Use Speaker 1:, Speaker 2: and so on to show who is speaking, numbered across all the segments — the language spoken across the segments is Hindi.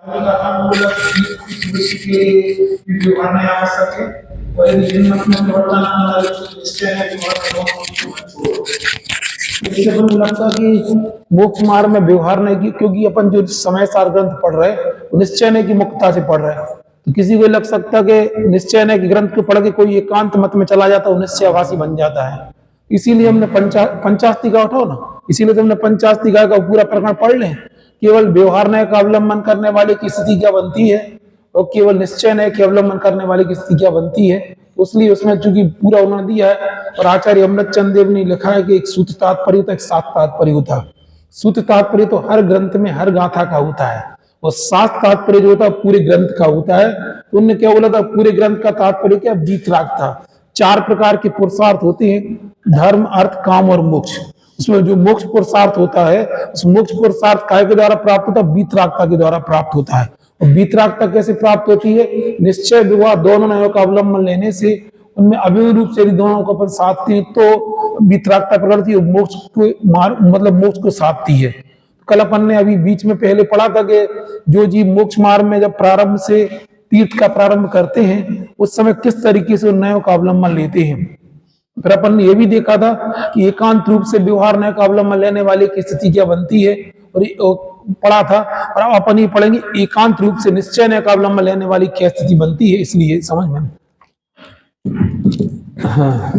Speaker 1: का काम बोला के व्यवहार में आ सके और यदि जन्म में प्रवर्तन आना निश्चय है इससे अपन लगता कि मोक्ष मार्ग में व्यवहार नहीं की, क्योंकि अपन जो समय सार ग्रंथ पढ़ रहे हैं वो निश्चय नहीं की मुक्तता से पढ़ रहे हैं। तो किसी को लग सकता कि निश्चय नहीं की ग्रंथ को पढ़ के कोई एकांत मत में चला जाता है, वो निश्चयवासी बन जाता है। इसीलिए हमने पंचास्तिका उठाओ ना, इसीलिए तो हमने पंचास्तिका का पूरा प्रकरण पढ़ लें। केवल व्यवहार नय का अवलंबन करने वाले की स्थिति क्या बनती है और केवल निश्चय नय के अवलंबन करने वाले की स्थिति क्या बनती है, इसलिए उसमें चूंकि पूरा उन्होंने दिया है। और आचार्य अमृत चंद देव ने लिखा है कि एक सूत्र तात्पर्य होता है, एक सात तात्पर्य होता है। सूत्र तात्पर्य तो हर ग्रंथ में हर गाथा का होता है, और सात तात्पर्य जो होता है पूरे ग्रंथ का होता है। उनने क्या बोला था, पूरे ग्रंथ का तात्पर्य क्या, वीतराग था। 4 प्रकार के पुरुषार्थ होते हैं, धर्म अर्थ काम और मोक्ष। उसमें जो मोक्ष पुरुषार्थ होता है, उस मोक्ष पुरुषार्थ काय के द्वारा प्राप्त होता है, वीतरागता के द्वारा प्राप्त होता है। और वीतरागता कैसे प्राप्त होती है, निश्चय विवाह दोनों नयों का अवलंबन लेने से, उनमें अभिन्न रूप से दोनों को अपन साधते हैं तो वीतरागता प्रवृत्ति मोक्ष को मतलब मोक्ष को साधती है। कल अपन ने अभी बीच में पहले पढ़ा था कि जो जीव मोक्ष मार्ग में जब प्रारंभ से तीर्थ का प्रारंभ करते हैं उस समय किस तरीके से उन नयों का अवलंबन लेते हैं। फिर अपन ने यह भी देखा था कि एकांत रूप से व्यवहार नय का अवलंबन लेने वाले की स्थिति क्या बनती है, और पढ़ा था। और अब अपन ये पढ़ेंगे एकांत रूप से निश्चय नय का अवलंबन लेने वाली क्या स्थिति बनती है, इसलिए समझ में। हाँ,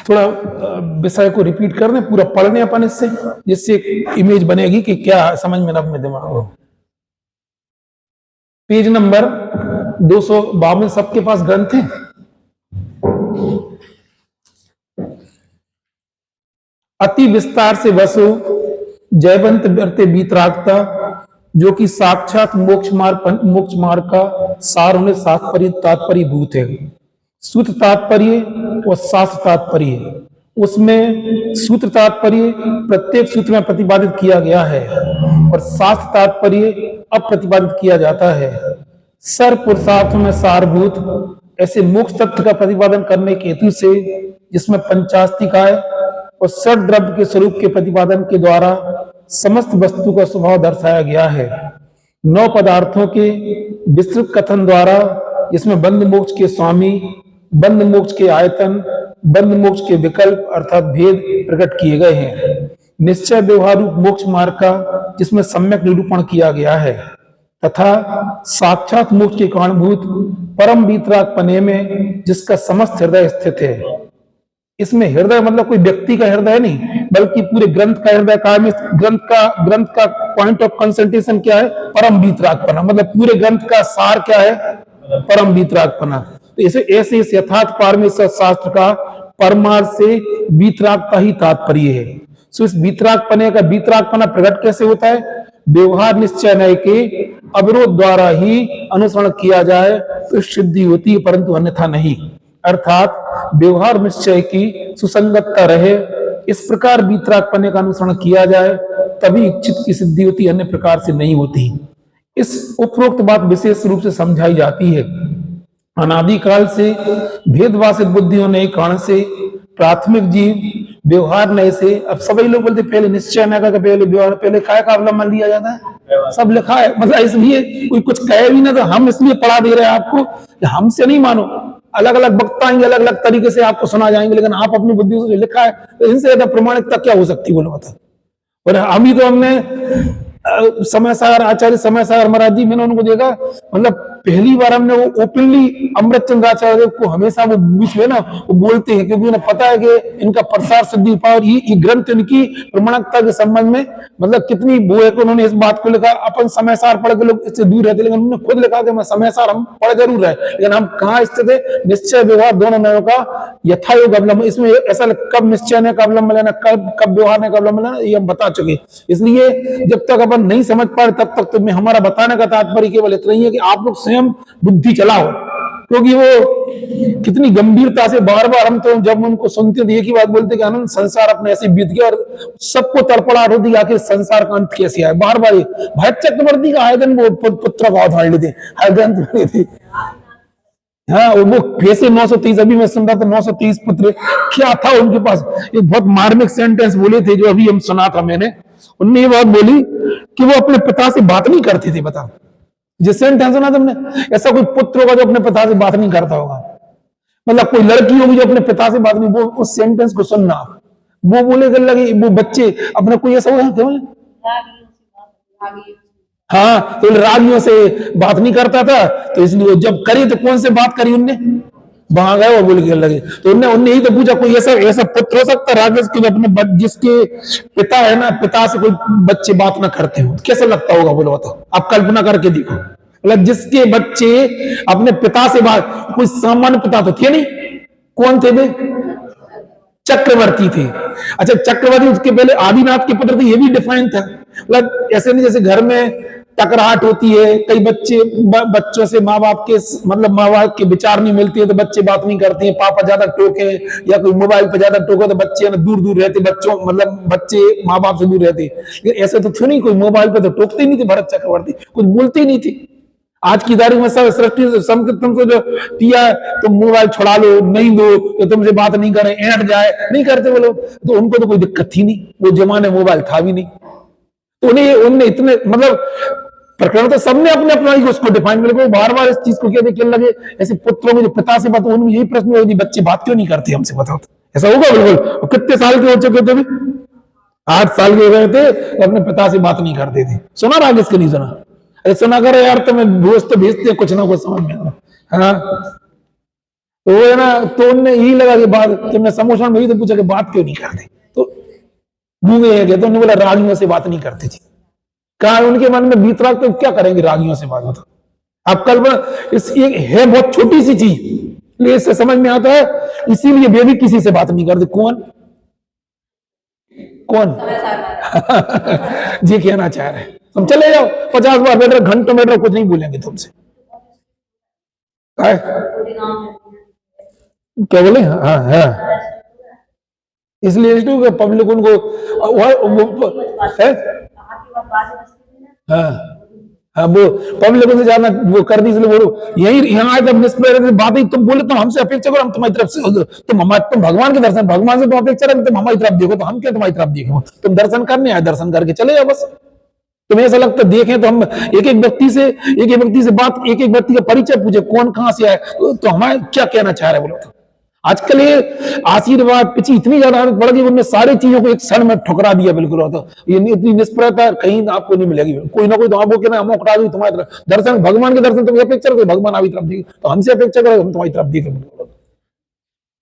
Speaker 1: थोड़ा विषय को रिपीट कर दें, पूरा पढ़ने अपन इससे, जिससे इमेज बनेगी कि क्या समझ में अब में दिमाग हो। पेज नंबर 252 सबके पास ग्रंथ है। अति विस्तार से वसु जयवंत व्यर्थे वीतरागता, जो कि साक्षात मोक्ष मार्ग का सार होने तात्पर्य भूत है। सूत्र तात्पर्य और शास्त्र तात्पर्य, उसमें सूत्र तात्पर्य प्रत्येक सूत्र में प्रतिपादित किया गया है और शास्त्र तात्पर्य अप्रतिपादित किया जाता है। सर्व पुरुषार्थ में सारभूत ऐसे मोक्ष तत्व का प्रतिपादन करने के हेतु से, जिसमें पंचास्तिकाय और षड द्रव्य के स्वरूप के प्रतिपादन के द्वारा समस्त वस्तु का स्वभाव दर्शाया गया है। 9 पदार्थों के विस्तृत कथन द्वारा, जिसमें बंध मोक्ष के स्वामी, बंध मोक्ष के आयतन, बंध मोक्ष के विकल्प अर्थात भेद प्रकट किए गए हैं। निश्चय व्यवहार रूप मोक्ष मार्ग का, जिसमें सम्यक निरूपण किया गया है, तथा साक्षात मोक्ष के कारणभूत परम वीतराग पने में, जिसका समस्त हृदय स्थित है। इसमें हृदय मतलब कोई व्यक्ति का हृदय नहीं, बल्कि पूरे ग्रंथ का हृदय का, ग्रंथ का पॉइंट ऑफ कंसंट्रेशन क्या है, परम वीतरागपना। मतलब पूरे ग्रंथ का सार क्या है, परम वीतरागपना। तो ऐसे इस यथार्थ पारमेश्वर शास्त्र का परमार्थ से वीतरागता ही तात्पर्य है। सो इस वीतरागपने का वीतरागपना प्रकट कैसे होता है, व्यवहार निश्चय नय के अवरोध द्वारा ही अनुसरण किया जाए तो सिद्धि होती है, परंतु अन्यथा नहीं। अर्थात व्यवहार निश्चय की सुसंगतता रहे, इस प्रकार वीतरागपने का अनुसरण किया जाए तभी इच्छित की सिद्धि होती, अन्य प्रकार से नहीं होती। इस उपरोक्त बात विशेष रूप से समझाई जाती है। अनादिकाल से भेदवासित बुद्धियों ने कारण से प्राथमिक जीव व्यवहार नय से, अब सभी लोग बोलते पहले निश्चय नय का, पहले व्यवहार, पहले काय का अवलंबन लिया जाता है, सब लिखा है। मतलब इसलिए कोई कुछ कहे भी ना तो हम इसलिए पढ़ा दे रहे हैं आपको, हमसे नहीं मानो। अलग अलग वक्ता आएंगे, अलग अलग तरीके से आपको सुना जाएंगे, लेकिन आप अपनी बुद्धि से लिखा है तो इनसे ज्यादा प्रमाणिकता क्या हो सकती है, बोलो बता। और हम ही तो हमने समय सागर आचार्य समय सागर महाराज जी, मैंने उनको देखा, मतलब पहली बार हमने वो ओपनली अमृतचंद आचार्य को हमेशा वो बीच में ना वो बोलते हैं, क्योंकि उन्हें पता है कि इनका प्रसार सिद्धि पावर ये ग्रंथ इनकी प्रमाणिकता के संबंध में मतलब कितनी वो है कि उन्होंने इस बात को लिखा। अपन समय सार पढ़ के लोग इससे दूर रहते, लेकिन उन्होंने खुद लिखा कि मैं समय सार हम पढ़ जरूर रहे, लेकिन हम कहाँ स्थित है, निश्चय व्यवहार दोनों नयों का यथायोग अवलंबन। इसमें ऐसा कब निश्चय नय का अवलंबन लेना, कब व्यवहार नय का अवलंबन लेना, ये हम बता चुके। इसलिए जब तक अपन नहीं समझ पाए तब तक तो हमारा बताने का तात्पर्य केवल इतना ही है कि आप लोग स्वयं बुद्धि चलाओ, क्योंकि वो कितनी गंभीरता से बार बार हम तो जब उनको सुनते तो एक ही बात बोलते कि आनंद संसार अपने ऐसे बीत गया, और सबको तड़पड़ाहट होती आखिर संसार का अंत कैसे आए। बार बार भरत चक्रवर्ती का आयतन वो पुत्र का उदाहरण लेते, हाँ, और वो कैसे 923, अभी मैं सुन रहा था 923 पुत्र क्या था उनके पास। एक बहुत मार्मिक सेंटेंस बोले थे जो अभी हम सुना था मैंने। उनने ये बात बोली कि वो अपने पिता से बात नहीं करते थे। बताओ, जिस सेंटेंस सुना तुमने, ऐसा कोई पुत्र होगा जो अपने पिता से बात नहीं करता होगा। मतलब कोई लड़की होगी जो अपने पिता से बात नहीं, वो उस सेंटेंस को सुनना। वो बोले कर लगे वो बच्चे अपना कोई ऐसा होगा क्या बोले, हाँ, तो रागियों से बात नहीं करता था, तो इसलिए जब करी तो कौन से बात करी उनने, वहां गए वो बोल के लगे। तो उनने उनने ही तो पूछा कोई ऐसा ऐसा पुत्र हो सकता है राक्षस के अपने जिसके पिता है ना, पिता से कोई बच्चे बात ना करते हो, कैसा लगता होगा बोलो। बताओ, आप कल्पना करके देखो। मतलब जिसके बच्चे अपने पिता से बात, कोई सामान्य पिता तो थे नहीं, कौन थे वे, चक्रवर्ती थे। अच्छा, चक्रवर्ती, उसके पहले आदिनाथ के पुत्र थे, ये भी डिफाइन था। मतलब ऐसे नहीं जैसे घर में टकराहट होती है, कई बच्चों से माँ बाप के, मतलब माँ बाप के विचार नहीं मिलते हैं तो बच्चे बात नहीं करते हैं, पापा ज्यादा टोके या कोई मोबाइल पे ज्यादा टोके तो बच्चे दूर दूर रहते, बच्चों मतलब बच्चे माँ बाप से दूर रहते। लेकिन ऐसे तो थे नहीं, कोई मोबाइल पे तो टोकते ही नहीं थे, भरत चक्रवर्ती कुछ बोलते ही नहीं थे। आज की तारीख में सब सृष्टि तुमको जो दिया, तुम मोबाइल छुड़ा लो, नहीं दो तो तुमसे बात नहीं करें, ऐंठ जाए, नहीं करते वो लोग। तो उनको तो कोई दिक्कत थी नहीं, वो जमाने मोबाइल था भी नहीं। तो उन्हें उनने इतने मतलब प्रकरण तो सबने अपने अपना ही उसको डिफाइन कर, बार बार इस चीज को कहने लगे। ऐसे पुत्रों में जो पिता से बात, उनमें यही प्रश्न होगी बच्चे बात क्यों नहीं करते हमसे, बताओ तो। ऐसा होगा बिल्कुल। कितने साल के हो चुके थे, 8 साल के हो गए थे, अपने पिता से बात नहीं करते थे। सुना राजेश के नहीं सुना, अरे सुना करो यार, तुम्हें भोज तो भेजते कुछ ना कुछ समझ में। हाँ, तो वो है ना, तो उनने यही लगा कि बात, तुमने समोसा में ही तो पूछा कि बात क्यों नहीं करते, तो गूंगे हैं, तो उन्होंने बोला रागियों से बात नहीं करते थे। कहा उनके मन में बीत रहा, तो क्या करेंगे रागियों से बात, बताओ आप। कल्पना, इस एक है बहुत छोटी सी चीज, लेकिन इससे समझ में आता है, इसीलिए वे भी किसी से बात नहीं करते। कौन कौन जी कहना चाह रहे हैं, तुम चले जाओ 50 बार बैठ रहे, घंटों बैठ रहे, कुछ नहीं बोलेंगे तुमसे। क्या बोले, हाँ हाँ, इसलिए पब्लिक उनको है, हाँ हाँ, वो पब्लिक से ज्यादा वो कर दी, इसलिए वो यही यहाँ आए तब बात ही तुम बोले, तुम हमसे अपेक्षा करो, हम तुम्हारी तरफ से, तुम भगवान के दर्शन, भगवान से तुम अपेक्षा रखो, तुम हमारी तरफ देखो, तो हम क्या तुम्हारी तरफ देखो, तुम दर्शन करने आए, दर्शन करके चले जाओ बस। तुम्हें ऐसा लगता है देखें तो हम एक एक व्यक्ति से बात, एक एक व्यक्ति का परिचय पूछे, कौन कहां से आए, तो हमारे क्या कहना चाह रहे बोलो। तो आजकल ये आशीर्वाद पीछे इतनी ज्यादा आदत पड़ गई, उन्होंने सारी चीजों को एक क्षण में ठुकरा दिया बिल्कुल। होता ये इतनी निष्प्रता कहीं आपको नहीं मिलेगी, कोई ना कोई तो आपको कहना हम उकड़ा दी तुम्हारी तरफ दर्शन, भगवान के दर्शन तुम्हें अपेक्षा करो, भगवान आपकी तरफ देखे, तो हमसे अपेक्षा करो हम तुम्हारी तरफ देखें।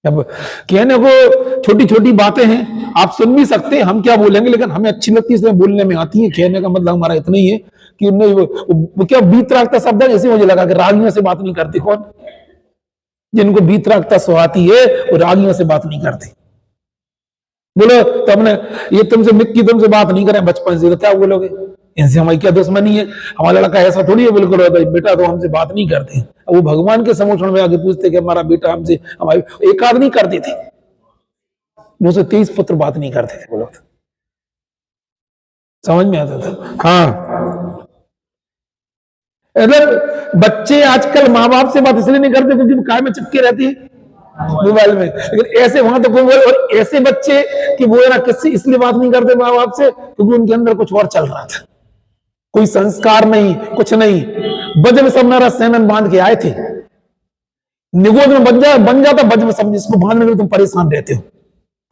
Speaker 1: अब कहने को छोटी छोटी बातें हैं, आप सुन भी सकते हैं, हम क्या बोलेंगे, लेकिन हमें अच्छी लगती है, इसमें बोलने में आती है। कहने का मतलब हमारा इतना ही है कि उन्हें वो क्या बीत रखता शब्द है, जैसे मुझे लगा कि रागियों से बात नहीं करती। कौन, जिनको बीतरागता सुहाती है वो रागियों से बात नहीं करते। बोलो तो हमने ये तुमसे मिक्की तुमसे बात नहीं करें बचपन से, तो क्या बोलोगे, इनसे हमारी क्या दुश्मनी है, हमारा लड़का ऐसा थोड़ी है बिल्कुल बेटा तो हमसे बात नहीं करते। वो भगवान के समोक्षण में आके पूछते कि हमारा बेटा हमसे, हमारे एक आध नहीं करते थे, 923 पुत्र बात नहीं करते थे। बोलो समझ में आता था। हाँ, अगर बच्चे आजकल माँ बाप से बात इसलिए नहीं करते क्योंकि काय में चिपके रहती है मोबाइल में, लेकिन ऐसे वहां तो कोई, और ऐसे बच्चे कि वो ना किससे इसलिए बात नहीं करते माँ बाप से क्योंकि उनके अंदर कुछ और चल रहा था, कोई संस्कार नहीं, कुछ नहीं। बज में सब नारा सेनन बांध के आए थे, निगोद में बन जाता बज में सब, जिसको बांधने में तुम परेशान रहते हो,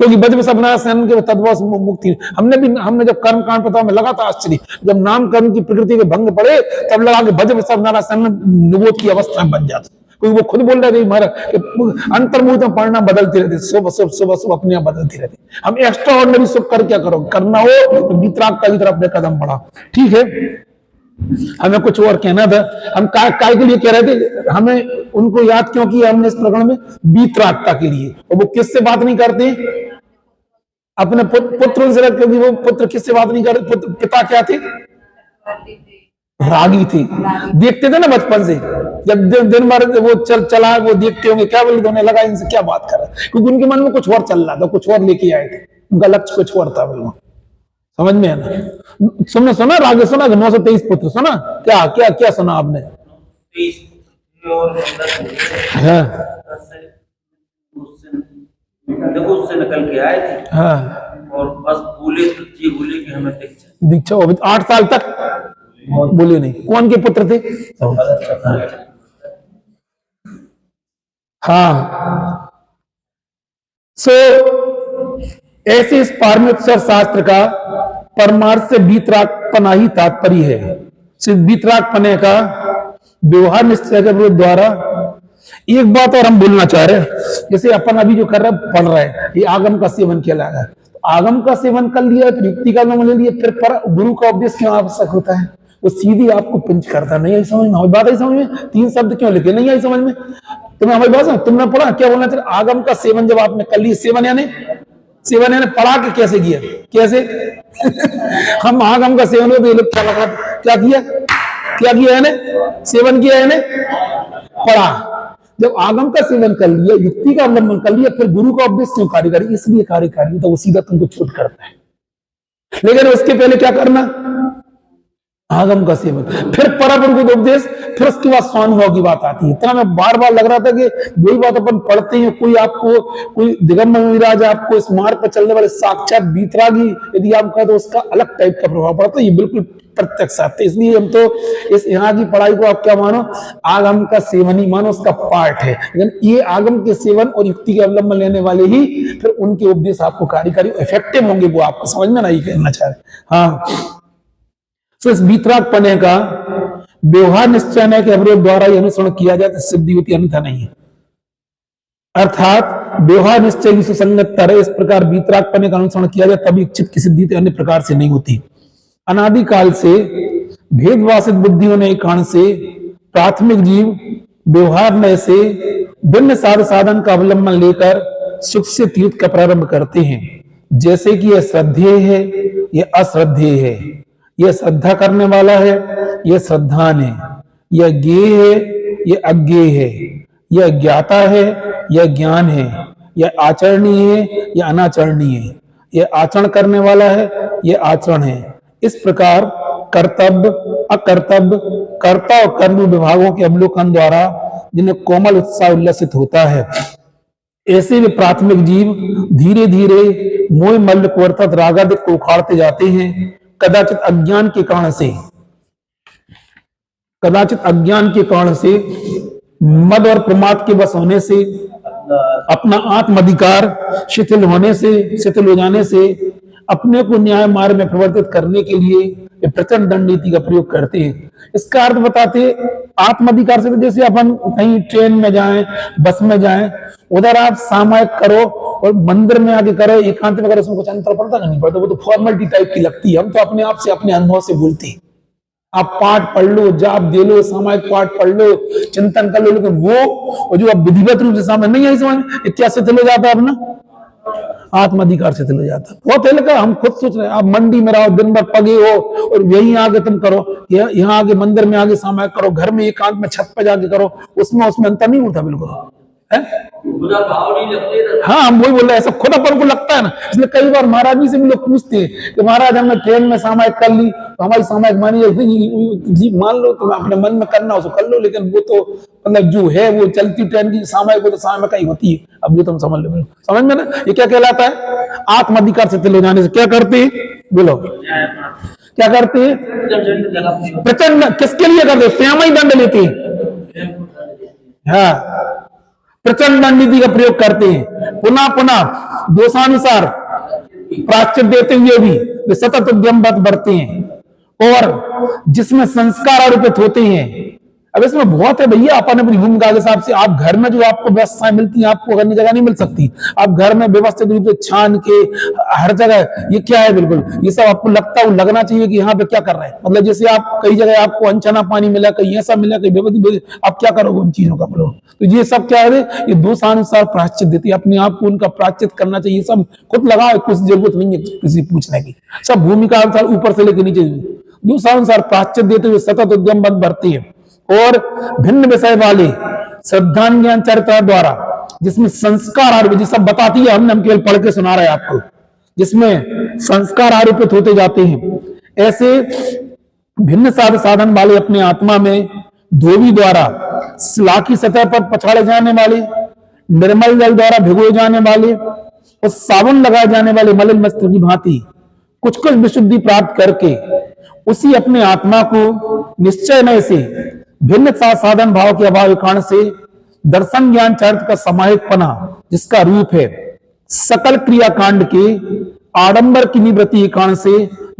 Speaker 1: क्योंकि बज में सब नारा सेनन के तद्वास मुक्ति। हमने जब कर्म कांड पता में लगा था आश्चर्य, जब नाम कर्म की प्रकृति के भंग पड़े तब लगा कि बज में सब नारा सेनन निगोद की अवस्था में बन जाता, क्योंकि वो खुद बोल रहे थे महाराज अंतर्मुख में परिणाम बदलती रहती, सुबह अपने आप बदलती रहती। हम एक्स्ट्रा ऑर्डिनरी सुख कर क्या करो, करना हो तो वितरागता की तरफ अपने कदम बढ़ाओ। ठीक है, हमें कुछ और कहना था, हम काय के लिए कह रहे थे, हमें उनको याद क्यों किया हमने इस प्रकरण में, वितरागता के लिए। और वो किससे बात नहीं करते, अपने पुत्रों से, क्योंकि वो पुत्र किससे बात नहीं करते, पिता क्या थे, रागी थी। देखते थे ना बचपन से, जब दिन भर वो चला वो देखते होंगे, क्या बोलते उन्हें लगा इनसे क्या बात कर रहा है, क्योंकि उनके मन में कुछ और चल रहा था, कुछ और लेके आए थे, उनका लक्ष्य कुछ और था। बिल्कुल समझ में है ना। सुना रागे, सुना 923 पुत्र, सुना क्या क्या क्या सुना आपने,
Speaker 2: और अंदर
Speaker 1: हाँ
Speaker 2: देखो उससे निकल के आए थे
Speaker 1: हाँ
Speaker 2: और बस बोले तो जी बोले कि हमें
Speaker 1: दीक्षा हो गई 8 साल तक बोले नहीं। कौन के पुत्र थे? हाँ। सो ऐसे इस पारमेश्वर शास्त्र का परमार्थ से वीतरागपना ही तात्पर्य है। सिर्फ वीतरागपने का व्यवहार निश्चय के द्वारा। एक बात और हम बोलना चाह रहे हैं, जैसे अपन अभी जो कर रहे हैं, पढ़ रहे हैं, ये आगम का सेवन किया है। आगम का सेवन कर लिया, फिर युक्ति का नाम ले लिया, फिर पर गुरु का उपदेश क्यों आवश्यक होता है? वो सीधी आपको पिंच करता नहीं आई समझ में। हमारी बात आई समझ में? 3 शब्द क्यों लिखे नहीं आई समझ में? तुम्हें हमारी बात तुमने पढ़ा क्या बोलना चाहिए? आगम का सेवन जब आपने कर लिया, सेवन यानी पढ़ा के कैसे किया? कैसे? हम आगम का सेवन हो तो ये लोग क्या लगा, क्या किया है? सेवन किया है, पढ़ा। जब आगम का सेवन कर लिया, युक्ति का अवलंबन कर लिया, फिर गुरु का उपदेश क्यों कार्यकारी? इसलिए कार्यकारी तो वो सीधा तुमको छूट करता है। लेकिन उसके पहले क्या करना? आगम का सेवन, फिर परम गुरु उपदेश, फिर उसके बाद स्वानुभव की बात आती है। इतना मैं बार बार लग रहा था कि वही बात अपन पढ़ते हैं। कोई दिगंबर मुनिराज आपको इस मार्ग पर चलने वाले साक्षात वीतरागी यदि आप कहें तो उसका अलग टाइप का प्रभाव पड़ता है। ये बिल्कुल प्रत्यक्ष आते, इसलिए हम तो इस यहाँ की पढ़ाई को आप क्या मानो? आगम का सेवन ही मानो, उसका पार्ट है। लेकिन ये आगम के सेवन और युक्ति के अवलंबन लेने वाले ही फिर उनके उपदेश आपको कार्यकारी इफेक्टिव होंगे। वो आपको समझ में नहीं कहना चाह रहे। हाँ, तो इस वीतरागपने का व्यवहार निश्चय के अवरोध द्वारा ही अनुसरण किया जाए तो सिद्धि होती, अन्यथा नहीं है। अर्थात व्यवहार निश्चय की सुसंगत तरह इस प्रकार वीतरागपने का अनुसरण किया जाए तभी इच्छित की सिद्धि अन्य प्रकार से नहीं होती। अनादिकाल से भेदवासित बुद्धियों ने कारण से प्राथमिक जीव व्यवहार नय से भिन्न साधन का अवलंबन लेकर सुख से तीर्थ का प्रारंभ करते हैं। जैसे कि यह श्रद्धेय है, यह अश्रद्धेय है, यह श्रद्धा करने वाला है, यह श्रद्धान है, यह ज्ञेय है, यह अज्ञेय है, यह ज्ञाता है, यह ज्ञान है, यह आचरणीय है, यह अनाचरणीय है, यह आचरण करने वाला है, यह आचरण है। इस प्रकार कर्तव्य अकर्तव्य कर्ता और कर्म विभागों के अवलोकन द्वारा जिन्हें कोमल उत्साह उल्लसित होता है, ऐसे वे प्राथमिक जीव धीरे धीरे मोह मल्ल को अर्थात रागादिक को उखाड़ते जाते हैं। कदाचित अज्ञान के कारण से मद और प्रमाद के वश होने से, अपना आत्माधिकार शिथिल हो जाने से अपने को न्याय मार्ग में प्रवर्तित करने के लिए प्रचंड दंड नीति का प्रयोग करते हैं। इसका अर्थ बताते आत्माधिकार से, जैसे अपन कहीं ट्रेन में जाएं, बस में जाएं, उधर आप सामायिक करो और मंदिर में आके करो, एकांत में करो, उसमें कुछ अंतर पड़ता नहीं पड़ता। वो तो फॉर्मेलिटी टाइप की लगती है। हम तो अपने आप से अपने अनुभव से बोलते हैं। आप पाठ पढ़ लो, जाप दे लो, सामायिक पाठ पढ़ लो, चिंतन कर लो, लेकिन वो जो अब विधिवत रूप से सामने नहीं आई समझ, क्या शिथिल हो जाता है? अपना आत्माधिकार शिथिल हो जाता है। बहुत है, हम खुद सोच रहे हैं, आप मंडी में रहो, दिन भर पगे हो और यहीं आगे तुम करो, यहाँ आगे मंदिर में आगे सामायिक करो, घर में एकांत में छत पे जाके करो, उसमें अंतर नहीं होता बिल्कुल है? भाव नहीं लगते। हाँ, हम वही बोल रहे हैं, ऐसा खुद अपन को लगता है ना। इसलिए कई बार महाराज जी से भी लोग पूछते हैं कि महाराज हमने ट्रेन में सामायिक कर ली तो हमारी सामायिक मानी जी? मान लो तुम अपने मन में करना उसको कर लो, लेकिन वो तो मतलब जो है वो चलती ट्रेन की सामायिक, वो तो सामायिक ही होती है। अब ये तुम समझ लो, समझ में ना? ये क्या कहलाता है? आत्माधिकार से तिल हो जाने से क्या करते हैं? बोलो क्या करते हैं? प्रचंड किसके लिए करते? स्वयं ही दंड लेते हैं। हाँ, प्रचंड दंड नीति का प्रयोग करते हैं। पुनः पुनः दोषानुसार प्रायश्चित देते हुए भी वे सतत उद्यम बढ़ते हैं, और जिसमें संस्कार आरोपित होते हैं। अब इसमें बहुत है भैया, अपन अपनी भूमिका के हिसाब से। आप घर में जो आपको व्यवस्थाएं मिलती हैं, आपको अन्य जगह नहीं मिल सकती। आप घर में व्यवस्थित रूप से छान के हर जगह, ये क्या है बिल्कुल, ये सब आपको लगना चाहिए कि यहाँ पे क्या कर रहे हैं। मतलब जैसे आप कई जगह आपको अनछना पानी मिला, कहीं ऐसा मिला, कहीं व्यवस्थित, आप क्या करोगे उन चीजों का? बोलो, तो ये सब क्या है? ये दोषानुसार प्रायश्चित देती है। अपने आप को उनका प्रायश्चित करना चाहिए। सब खुद लगाओ, कुछ जरूरत नहीं है किसी पूछने की। सब भूमिका अनुसार ऊपर से लेकर नीचे दोषानुसार प्रायश्चित देते हुए सतत उद्यम बढ़ती है, और भिन्न विषय वाले श्रद्धान ज्ञान चरित्र द्वारा जिसमें संस्कार आरोपित, सब बताती है, हम केवल पढ़ के सुना रहे हैं आपको, जिसमें संस्कार आरोपित होते जाते हैं। ऐसे भिन्न साधन वाले अपने आत्मा में धोबी द्वारा शिला की सतह पर पछाड़े जाने वाले, निर्मल जल द्वारा भिगोए जाने वाले और साबुन लगाए जाने वाले मलिन वस्त्र की भांति कुछ कुछ विशुद्धि प्राप्त करके उसी अपने आत्मा को निश्चय में से भिन्न साधन भाव के अभाव के कारण से दर्शन ज्ञान चरित्र का समाहितपना जिसका रूप है, सकल क्रियाकांड के आडंबर की निवृत्ति के कारण से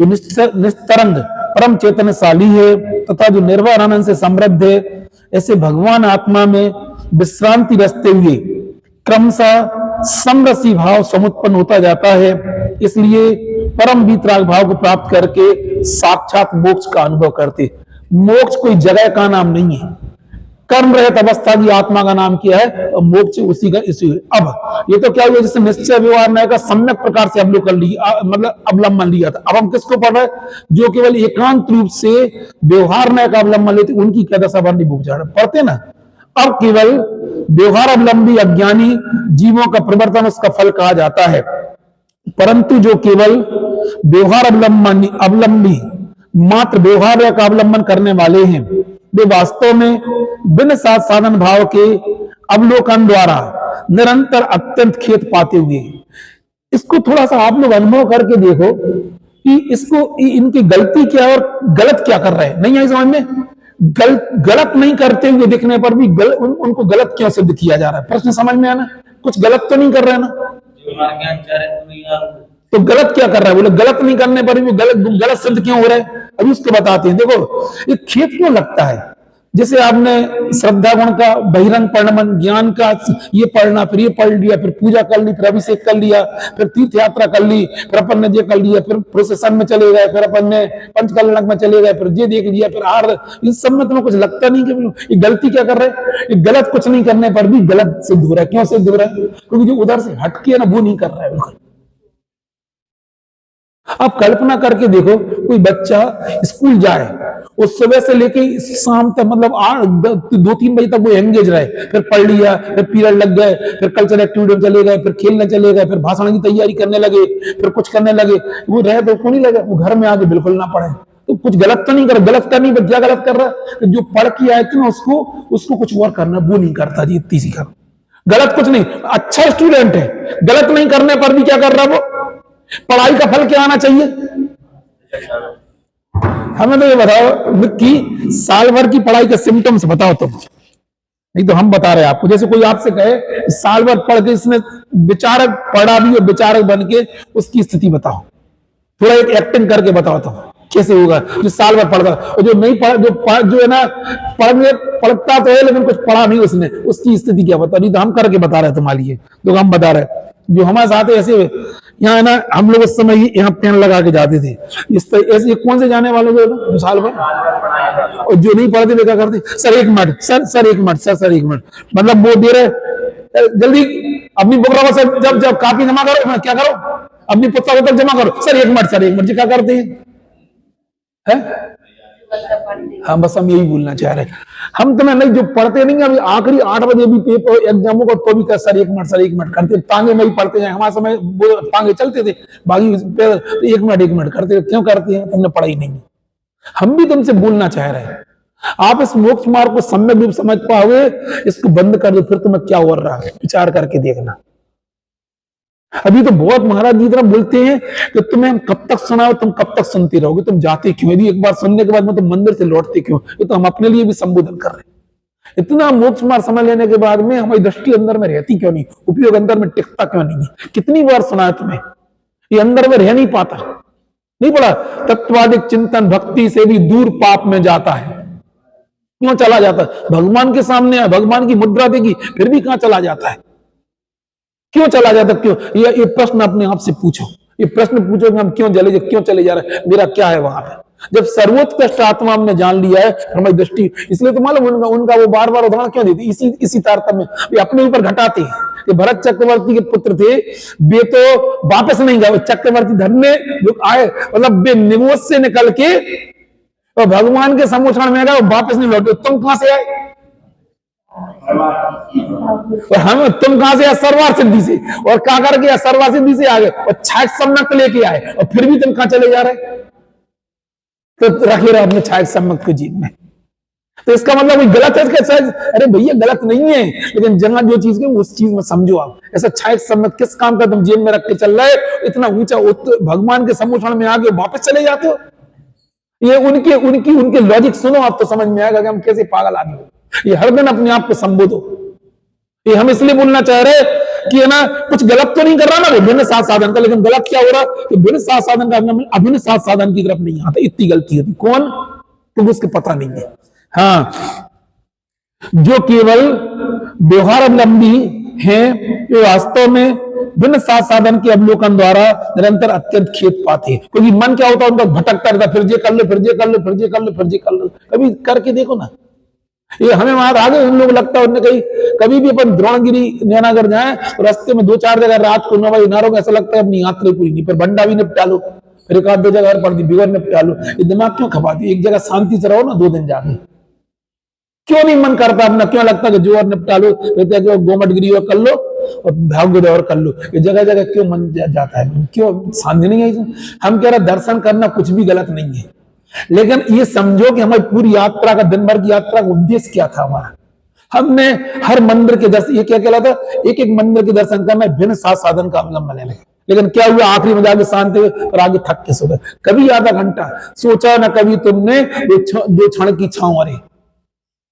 Speaker 1: जो निस्तरंग परम चेतनशाली है तथा जो निर्वाण आनंद से समृद्ध है, ऐसे भगवान आत्मा में विश्रांति रचते हुए क्रमशः समरसी भाव समुत्पन्न होता जाता है। इसलिए परम वीतराग भाव को प्राप्त करके साक्षात मोक्ष का अनुभव करते। मोक्ष कोई जगह का नाम नहीं है, कर्म रहित अवस्था की आत्मा का नाम क्या है, और मोक्ष उसी का इसी। अब ये तो क्या हुआ, जैसे निश्चय व्यवहार न्याय का सम्यक प्रकार से अवलोकन कर लिया, मतलब अवलंबन लिया था। अब हम किसको पढ़ रहे हैं, जो केवल एकांत रूप से व्यवहार न्याय का अवलंबन लेते, उनकी क्या दशा बननी भूख जा पढ़ते ना। अब केवल व्यवहार अवलंबी अज्ञानी जीवों का प्रवर्तन उसका फल कहा जाता है, परंतु जो केवल व्यवहार अवलंबी मात्र व्यवहार का अवलंबन करने वाले हैं, वे वास्तव में बिन साधन भाव के अवलोकन द्वारा निरंतर अत्यंत खेत पाते हुए। इसको थोड़ा सा आप लोग अनुभव करके देखो कि इसको इनकी गलती क्या है और गलत क्या कर रहे हैं। नहीं आई समझ में? गलत नहीं करते हुए दिखने पर भी उनको गलत क्यों सिद्ध किया जा रहा है? प्रश्न समझ में आना, कुछ गलत तो नहीं कर रहे ना, तो गलत क्या कर रहा है? बोले गलत नहीं करने पर भी गलत सिद्ध क्यों हो रहा है? अभी उसको बताते हैं। देखो ये खेत क्यों लगता है, जैसे आपने श्रद्धा गुण का, बहिरंग परिणमन ज्ञान का ये पढ़ना, फिर ये पढ़ लिया, फिर पूजा कर ली, फिर अभिषेक कर लिया, फिर तीर्थ यात्रा कर ली, फिर अपन ने ये कर लिया, फिर प्रोसेशन में चले गए, फिर अपन ने पंचकल्याणक में चले गए, फिर ये देख लिया, फिर आर, इन सब में तुम्हें कुछ लगता नहीं कि ये गलती क्या कर रहे हैं? ये गलत कुछ नहीं करने पर भी गलत सिद्ध हो रहा है। क्यों सिद्ध हो रहा है? क्योंकि जो उधर से हटके है ना, वो नहीं कर रहा है बिल्कुल। आप कल्पना करके देखो, कोई बच्चा स्कूल जाए और सुबह से लेके शाम तक, मतलब 2-3 बजे तक वो एंगेज रहे, फिर पढ़ लिया, फिर पीरियड लग गए, फिर कल्चरल एक्टिविटी में चले गए, फिर खेलने चले गए, फिर भाषण की तैयारी करने लगे, फिर कुछ करने लगे, वो रहे तो क्यों नहीं लगे? वो घर में आके बिल्कुल ना पढ़े तो कुछ गलत तो नहीं कर, गलत करनी पर क्या गलत कर रहा है? जो पढ़ के आए थे ना, उसको कुछ और करना, वो नहीं करता जी, इतनी सी कर। गलत कुछ नहीं, अच्छा स्टूडेंट है, गलत नहीं करने पर भी क्या कर रहा है वो? पढ़ाई का फल क्या आना चाहिए? हमें तो ये बताओ कि साल भर की पढ़ाई के सिम्टम्स बताओ तुम, नहीं तो हम बता रहे हैं आपको। जैसे कोई आपसे कहे साल भर पढ़ के इसने विचारक पढ़ा भी और विचारक बन के, उसकी स्थिति बताओ, थोड़ा एक एक्टिंग करके बताओ तुम, कैसे होगा जो साल भर पढ़ता और जो नहीं पढ़ा, जो है ना पढ़ता तो है लेकिन कुछ पढ़ा नहीं उसने, उसकी स्थिति क्या बता? नहीं तो हम करके बता रहे हैं तुम्हारे लिए, तो हम बता रहे हैं। जो हमारे साथ ऐसे यहाँ है ना, हम लोग उस समय यहाँ पेन लगा के जाते थे, इस तरह ऐसे कौन से जाने वाले जो साल भर, और जो नहीं पढ़ते वे क्या करते? सर एक मिनट, सर एक मिनट, सर एक मिनट, मतलब वो दे रहे, जल्दी अपनी बुक रखो सर, जब कापी जमा करो, क्या करो, अपनी पुस्तक जमा करो, सर एक मिनट जी, क्या करते हैं? हाँ बस हम यही बोलना चाह रहे हैं। हम तुम्हें नहीं, जो पढ़ते नहीं, अभी आखिरी 8 बजे भी पेपर एग्जामों को तो भी कर सर एक मिनट करते, तांगे में ही पढ़ते हैं। हमारे समय वो तांगे चलते थे, बाकी एक मिनट करते। क्यों करते हैं? तुमने पढ़ाई नहीं। हम भी तुमसे बोलना चाह रहे हैं, आप इस मोक्ष मार्ग को सम्यक रूप समझ पाओगे, इसको बंद कर दो, फिर तुम्हें क्या हो रहा है विचार करके देखना। अभी तो बहुत महाराज जी तरह बोलते हैं कि तुम्हें हम कब तक सुनाओ, तुम कब तक सुनते रहोगे, तुम जाते क्यों? यदि एक बार सुनने के बाद में तुम मंदिर से लौटते क्यों? ये तो हम अपने लिए भी संबोधन कर रहे हैं। इतना मोक्ष मार्ग समझ लेने के बाद में हमारी दृष्टि अंदर में रहती क्यों नहीं? उपयोग अंदर में टिकता क्यों नहीं है? कितनी बार सुना है तुम्हें, ये अंदर में रह नहीं पाता। नहीं पड़ा? तत्वादिक चिंतन भक्ति से भी दूर पाप में जाता है। क्यों चला जाता है? भगवान के सामने है, भगवान की मुद्रा देगी, फिर भी कहां चला जाता है? क्यों चला जाता? क्यों? ये प्रश्न अपने आप से पूछो, ये प्रश्न पूछो कि हम क्यों चले जा रहे हैं, मेरा क्या है वहां पे? जब सर्वोत्कृष्ट आत्मा हमने जान लिया है, हमारी दृष्टि, इसलिए तो मालूम उनका वो बार बार उदाहरण क्यों देती? इसी तारतम्य वे अपने ऊपर घटाते हैं कि भरत चक्रवर्ती के पुत्र थे, वे तो वापस नहीं गए, चक्रवर्ती धन में जो आए, मतलब वे निवोध से निकल के और भगवान के सम्मुखण में गए, वापस नहीं लौटे। तुम कहां से आए? और हम, तुम कहां से? सर्वार सिद्धि से, और क्या करके सर्वार सिद्धि से आ गए और 66 सम्मत लेके आए, और फिर भी तुम कहां चले जा रहे? तो रखे रहो अपने 66 सम्मत को जीव में। तो इसका मतलब कोई गलत है कैसा? अरे भैया गलत नहीं है, लेकिन जहां जो चीज की उस चीज में समझो आप। ऐसा 6 समय किस काम का तुम जेब में रख के चल रहे हो, इतना ऊंचा भगवान के सम्मुखण में आके वापस चले जाते हो। ये उनके लॉजिक सुनो आप तो समझ में आएगा कि हम कैसे पागल आदमी हो। ये हर दिन अपने आप को संबोधो। ये हम इसलिए बोलना चाह रहे कि है ना, कुछ गलत तो नहीं कर रहा ना वो भिन्न साध साधन का, लेकिन गलत क्या हो रहा कि भिन्न साध साधन का अभिन्न साध साधन की तरफ नहीं आता। इतनी गलती होती कौन, तो उसको पता नहीं है। हाँ, जो केवल व्यवहार अवलंबी है, वे वास्तव में भिन्न साध साधन के अवलोकन द्वारा निरंतर अत्यंत खेत पाते हैं। क्योंकि मन क्या होता है उनका, भटकता रहता, फिर जे कर लो, फिर जे कर लो, फिर जे कर लो, फिर जे कर लो। कभी करके देखो ना, ये हमें वहां आगे उन लोग लगता है, कहीं कभी भी अपन द्रोणगिरी नैनागढ़ जाए तो रास्ते में 2-4 जगह रात को 9 बजे ना रोक, ऐसा लगता है अपनी यात्रा पूरी नहीं, फिर बंडा भी निपटा लो, फिर 1-2 जगह पर बिगड़ निपटा लो। ये दिमाग क्यों खपाती? एक जगह शांति से रहो ना 2 दिन जाके। क्यों नहीं मन करता अपना? क्यों लगता है कि जो और निपटा लो, कहते हैं कि गोमटगिरी और कर लो और भावगढ़ और कर लो। ये जगह जगह क्यों मन जाता है? क्यों शांति नहीं है? हम कह रहे दर्शन करना कुछ भी गलत नहीं है, लेकिन ये समझो कि हमारी पूरी यात्रा का, दिन भर की यात्रा का उद्देश्य क्या था हमारा। हमने हर मंदिर के दर्शन, ये क्या कहलाता, एक एक मंदिर के दर्शन करना भिन्न साध साधन का अवलंबन लेने। लेकिन क्या हुआ, आखिरी में जाके शांति और आगे थक के सो गए। कभी आधा घंटा सोचा ना, कभी तुमने 2 क्षण की छांव, अरे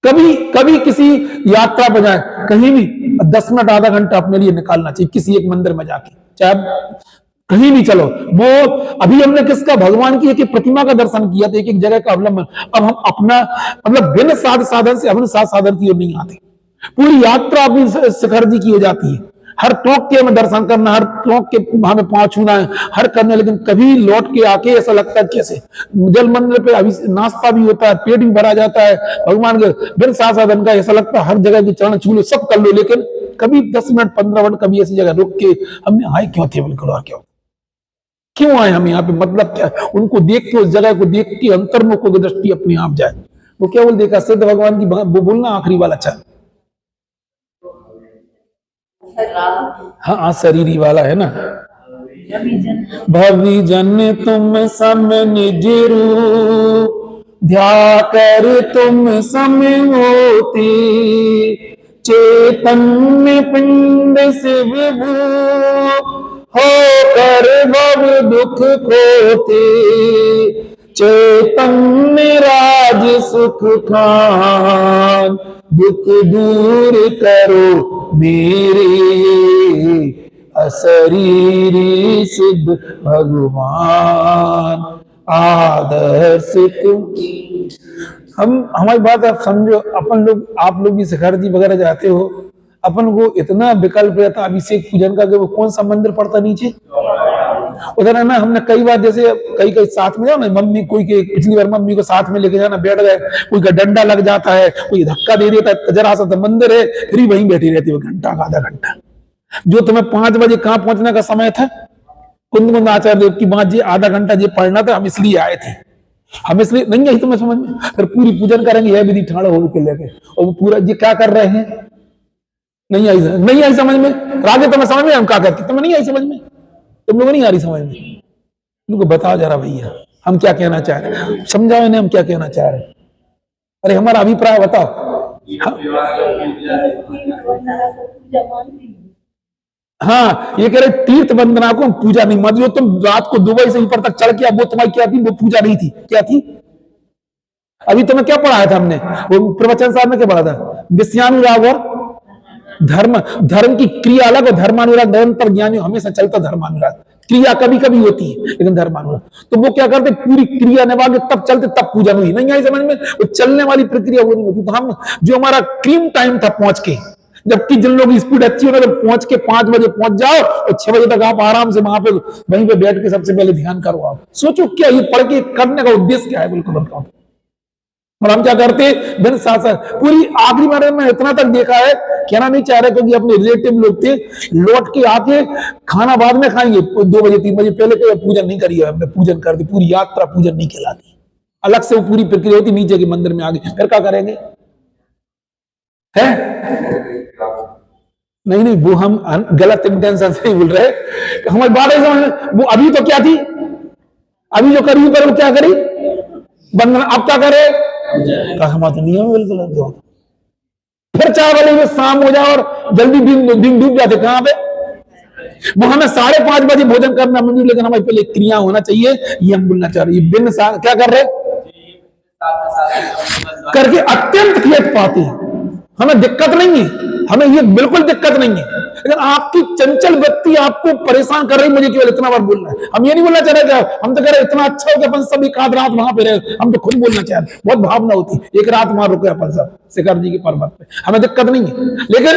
Speaker 1: कभी किसी यात्रा पर जाए, कहीं भी 10 मिनट आधा घंटा अपने लिए निकालना चाहिए, किसी एक मंदिर में जाके, चाहे कहीं भी चलो। वो अभी हमने किसका, भगवान की एक प्रतिमा का दर्शन किया था, एक एक जगह का अवलंबन। अब हम अपना मतलब भिन्न साध साधन से अभिन्न साध साधन की ओर नहीं आते। पूरी यात्रा अपनी शिखर जी की हो जाती है, हर टोक के हमें दर्शन करना, हर टोक के हमें पांव छूना है, हर करना, लेकिन कभी लौट के आके ऐसा लगता है कैसे जल मंदिर पे अभी नाश्ता भी होता है, पेट भी भरा जाता है, भगवान के बिन साध साधन का ऐसा लगता है हर जगह की चरण छू लो, सब कर लो, लेकिन कभी 10 मिनट 15 मिनट कभी ऐसी जगह रुक के हमने आए क्यों थे, बिल्कुल और क्यों आए हम यहाँ पे, मतलब क्या? उनको देख के, उस जगह को देख के अंतर्मुख की दृष्टि अपने आप जाए। वो क्या बोल देखा, सिद्ध भगवान की वो बोलना आखिरी वाला, अच्छा हाँ शरीरी वाला है ना। भवि जन तुम सम निज रूप, ध्या कर तुम सम होती, चैतन्य पिंड से विभू, हो कर भव दुख खोते, चैतन्य राज सुख खान, दुख दूर करो मेरे, अशरीरी सिद्ध भगवान, आदर्श तुम। हमारी बात आप समझो, अपन लोग, आप लोग भी शिखर जी वगैरह जाते हो, अपन को इतना विकल्प रहता अभिषेक पूजन का कि वो कौन सा मंदिर पड़ता नीचे उधर है ना। हमने कई बार जैसे कई साथ में जाओ ना, मम्मी कोई के, पिछली बार मम्मी को साथ में लेके जाना, बैठ गए, कोई का डंडा लग जाता है, कोई धक्का दे देता है, जरा सा तो मंदिर है, फिर ही वहीं बैठी रहती है घंटा का आधा घंटा। जो तुम्हें 5 बजे कहां पहुंचने का समय था, कुंद आचार्य देव की बात जी, आधा घंटा जी पढ़ना था, हम इसलिए आए थे, हम इसलिए नहीं आई तुम्हें समझ में। फिर पूरी पूजन करेंगे यह विधि ठाड़ हो के लेके, और वो पूरा जी क्या कर रहे हैं, नहीं आई समझ में। राजे तुम्हें समझ में, हम क्या करते, तुम्हें नहीं आई समझ में, तुम लोगों नहीं आ रही समझ में। तुमको बताओ जरा भैया हम क्या कहना चाह रहे हैं, समझाओ इन्हें हम क्या कहना चाह रहे हैं। अरे हमारा अभिप्राय बताओ। हाँ ये कह रहे तीर्थ वंदना को हम पूजा नहीं मान, जो तुम रात को दुबई से ऊपर तक चढ़ के, वो तुम्हारी क्या थी, वो पूजा नहीं थी, क्या थी। अभी तुम्हें क्या पढ़ाया था हमने, वो प्रवचन साहब में क्या पढ़ा था, विषयानुराग और धर्म की क्रिया अलग और धर्मानुराग, निरंतर ज्ञानी हमेशा चलता धर्मानुराग, क्रिया कभी कभी होती है लेकिन धर्मानुराग। तो वो क्या करते, पूरी क्रिया निभा के तब चलते, तब पूजन हुई। नहीं आई समझ में, वो चलने वाली प्रक्रिया वो नहीं होती। तो हम जो हमारा क्रीम टाइम था पहुंच के, जबकि जिन लोग स्पीड अच्छी हो, जब पहुंच के 5 बजे पहुंच जाओ और 6 बजे तक आप आराम से वहां पे वहीं पे बैठ के सबसे पहले ध्यान करो। आप सोचो क्या ये पढ़ के करने का उद्देश्य क्या है, बिल्कुल बताओ। और हम क्या करते, बिन साथ पूरी आखिरी बार में इतना तक देखा है, कहना नहीं चाह रहे क्योंकि अपने रिलेटिव लोग थे, लौट के आके खाना बाद में खाएंगे 2 बजे 3 बजे, पहले के पूजन नहीं करी है हमने, पूजन कर दी। पूरी यात्रा पूजन नहीं कहलाती, अलग से वो पूरी प्रक्रिया होती, नीचे के मंदिर में आगे फिर क्या करेंगे है। नहीं वो हम गलत इंटेंशन से ही बोल रहे, हमारी बात है। वो अभी तो क्या थी, अभी जो करी पर वो क्या करी, बंधन, अब क्या करे, हम तो नियम बिल्कुल। फिर 4 बजे में शाम हो जाए और जल्दी दिन डूब जाते कहां पे। वो हमें 5:30 बजे भोजन करना मंजूर, लेकिन हमारे पहले क्रिया होना चाहिए, ये हम बोलना चाह रहे हैं। बिन क्या कर रहे करके अत्यंत खेत पाते हैं, हमें दिक्कत नहीं है, हमें ये बिल्कुल दिक्कत नहीं है, लेकिन आपकी चंचल व्यक्ति आपको परेशान कर रही, मुझे केवल इतना बार बोलना है। हम ये नहीं बोलना चाह रहे, हम तो कह रहे इतना अच्छा हो कि अपन सब एक आध रात वहां पे रहे, हम तो खुद बोलना चाह रहे, बहुत भावना होती, एक रात वहां रुके अपन सब शिखर जी के पर्वत पे, हमें दिक्कत नहीं है। लेकिन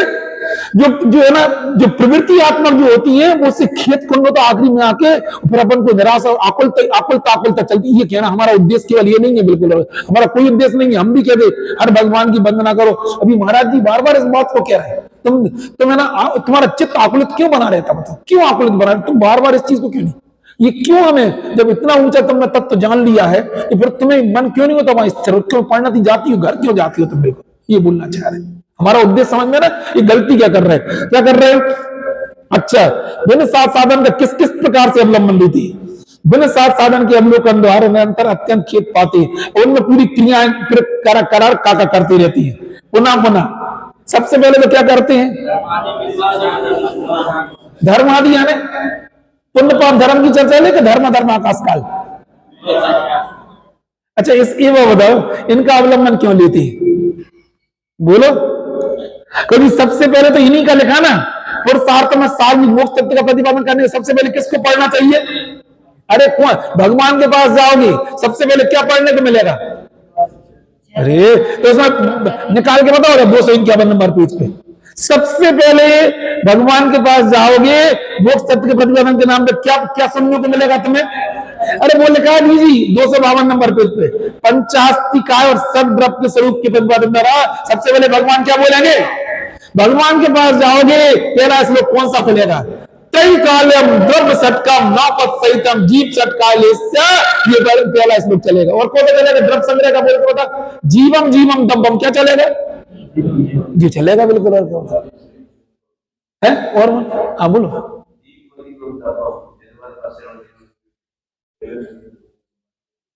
Speaker 1: जो है ना, जो प्रवृत्ति आत्मक जो होती है वो से खेत कुंड तो आखिरी में आके फिर अपन को निराशा आकुलता चलती है। ये कहना हमारा उद्देश्य केवल ये नहीं है, बिल्कुल हमारा कोई उद्देश्य नहीं है। हम भी कहते हर भगवान की वंदना करो, अभी महाराज जी बार बार इस बात को कह रहे हैं, तुम है ना, तुम्हारा चित्त आकुलित क्यों बना रहता, बताओ क्यों आकुलित बना रहे, तुम बार बार इस चीज को क्यों नहीं, ये क्यों, हमें जब इतना ऊंचा तुमने तत्व जान लिया है तो फिर तुम्हें मन क्यों नहीं होता वहां स्थिर, क्यों परिणति जाती हो, घर क्यों जाती हो तुम, बिल्कुल ये बोलना चाह रहे हैं। हमारा उद्देश्य समझ में ना, ये गलती क्या कर रहे हैं, क्या कर रहे हैं। अच्छा, बिन साथ साधन का किस किस प्रकार से अवलंबन लेती है, बिन साथ साधन के अवलोकन द्वारा निरंतर अत्यंत खेत पाते हैं, उनमें पूरी क्रियाएं फिर करार काका करती रहती है पुनः पुनः। सबसे पहले तो क्या करते हैं, धर्म आदि यानी पुण्य पाप धर्म की चर्चा लेकर धर्म आकाश काल। अच्छा, ये वो बताओ इनका अवलंबन क्यों लेती है, बोलो। कभी सबसे पहले तो इन्हीं का लिखा ना, पुरुषार्थ में सार्वजनिक मोक्ष तत्व का प्रतिपादन करने सबसे पहले किसको पढ़ना चाहिए। अरे कौन, भगवान के पास जाओगे सबसे पहले क्या पढ़ने को मिलेगा, अरे तो इसमें निकाल के बताओ 251 नंबर पेज पे, सबसे पहले भगवान के पास जाओगे मोक्ष तत्व के प्रतिपादन के नाम पे क्या क्या सुनने को मिलेगा तुम्हें। अरे वो लिखा है जी 252 नंबर पेज पे, पंचास्तिकाय और सद्द्रव्य के स्वरूप के प्रतिपादन द्वारा सबसे पहले भगवान क्या बोलेंगे। भगवान के पास जाओगे पहला श्लोक कौन सा खुलेगा, तई कालम द्रव्य सटकम नापत सहितम जीव सटकाले, ये पहला श्लोक चलेगा। और कौन सा चलेगा, द्रव्य संग्रह का बोल के बता, जीवम जीवम दम्बम क्या चलेगा, जी चलेगा बिल्कुल। और क्या है, और हाँ बोलो।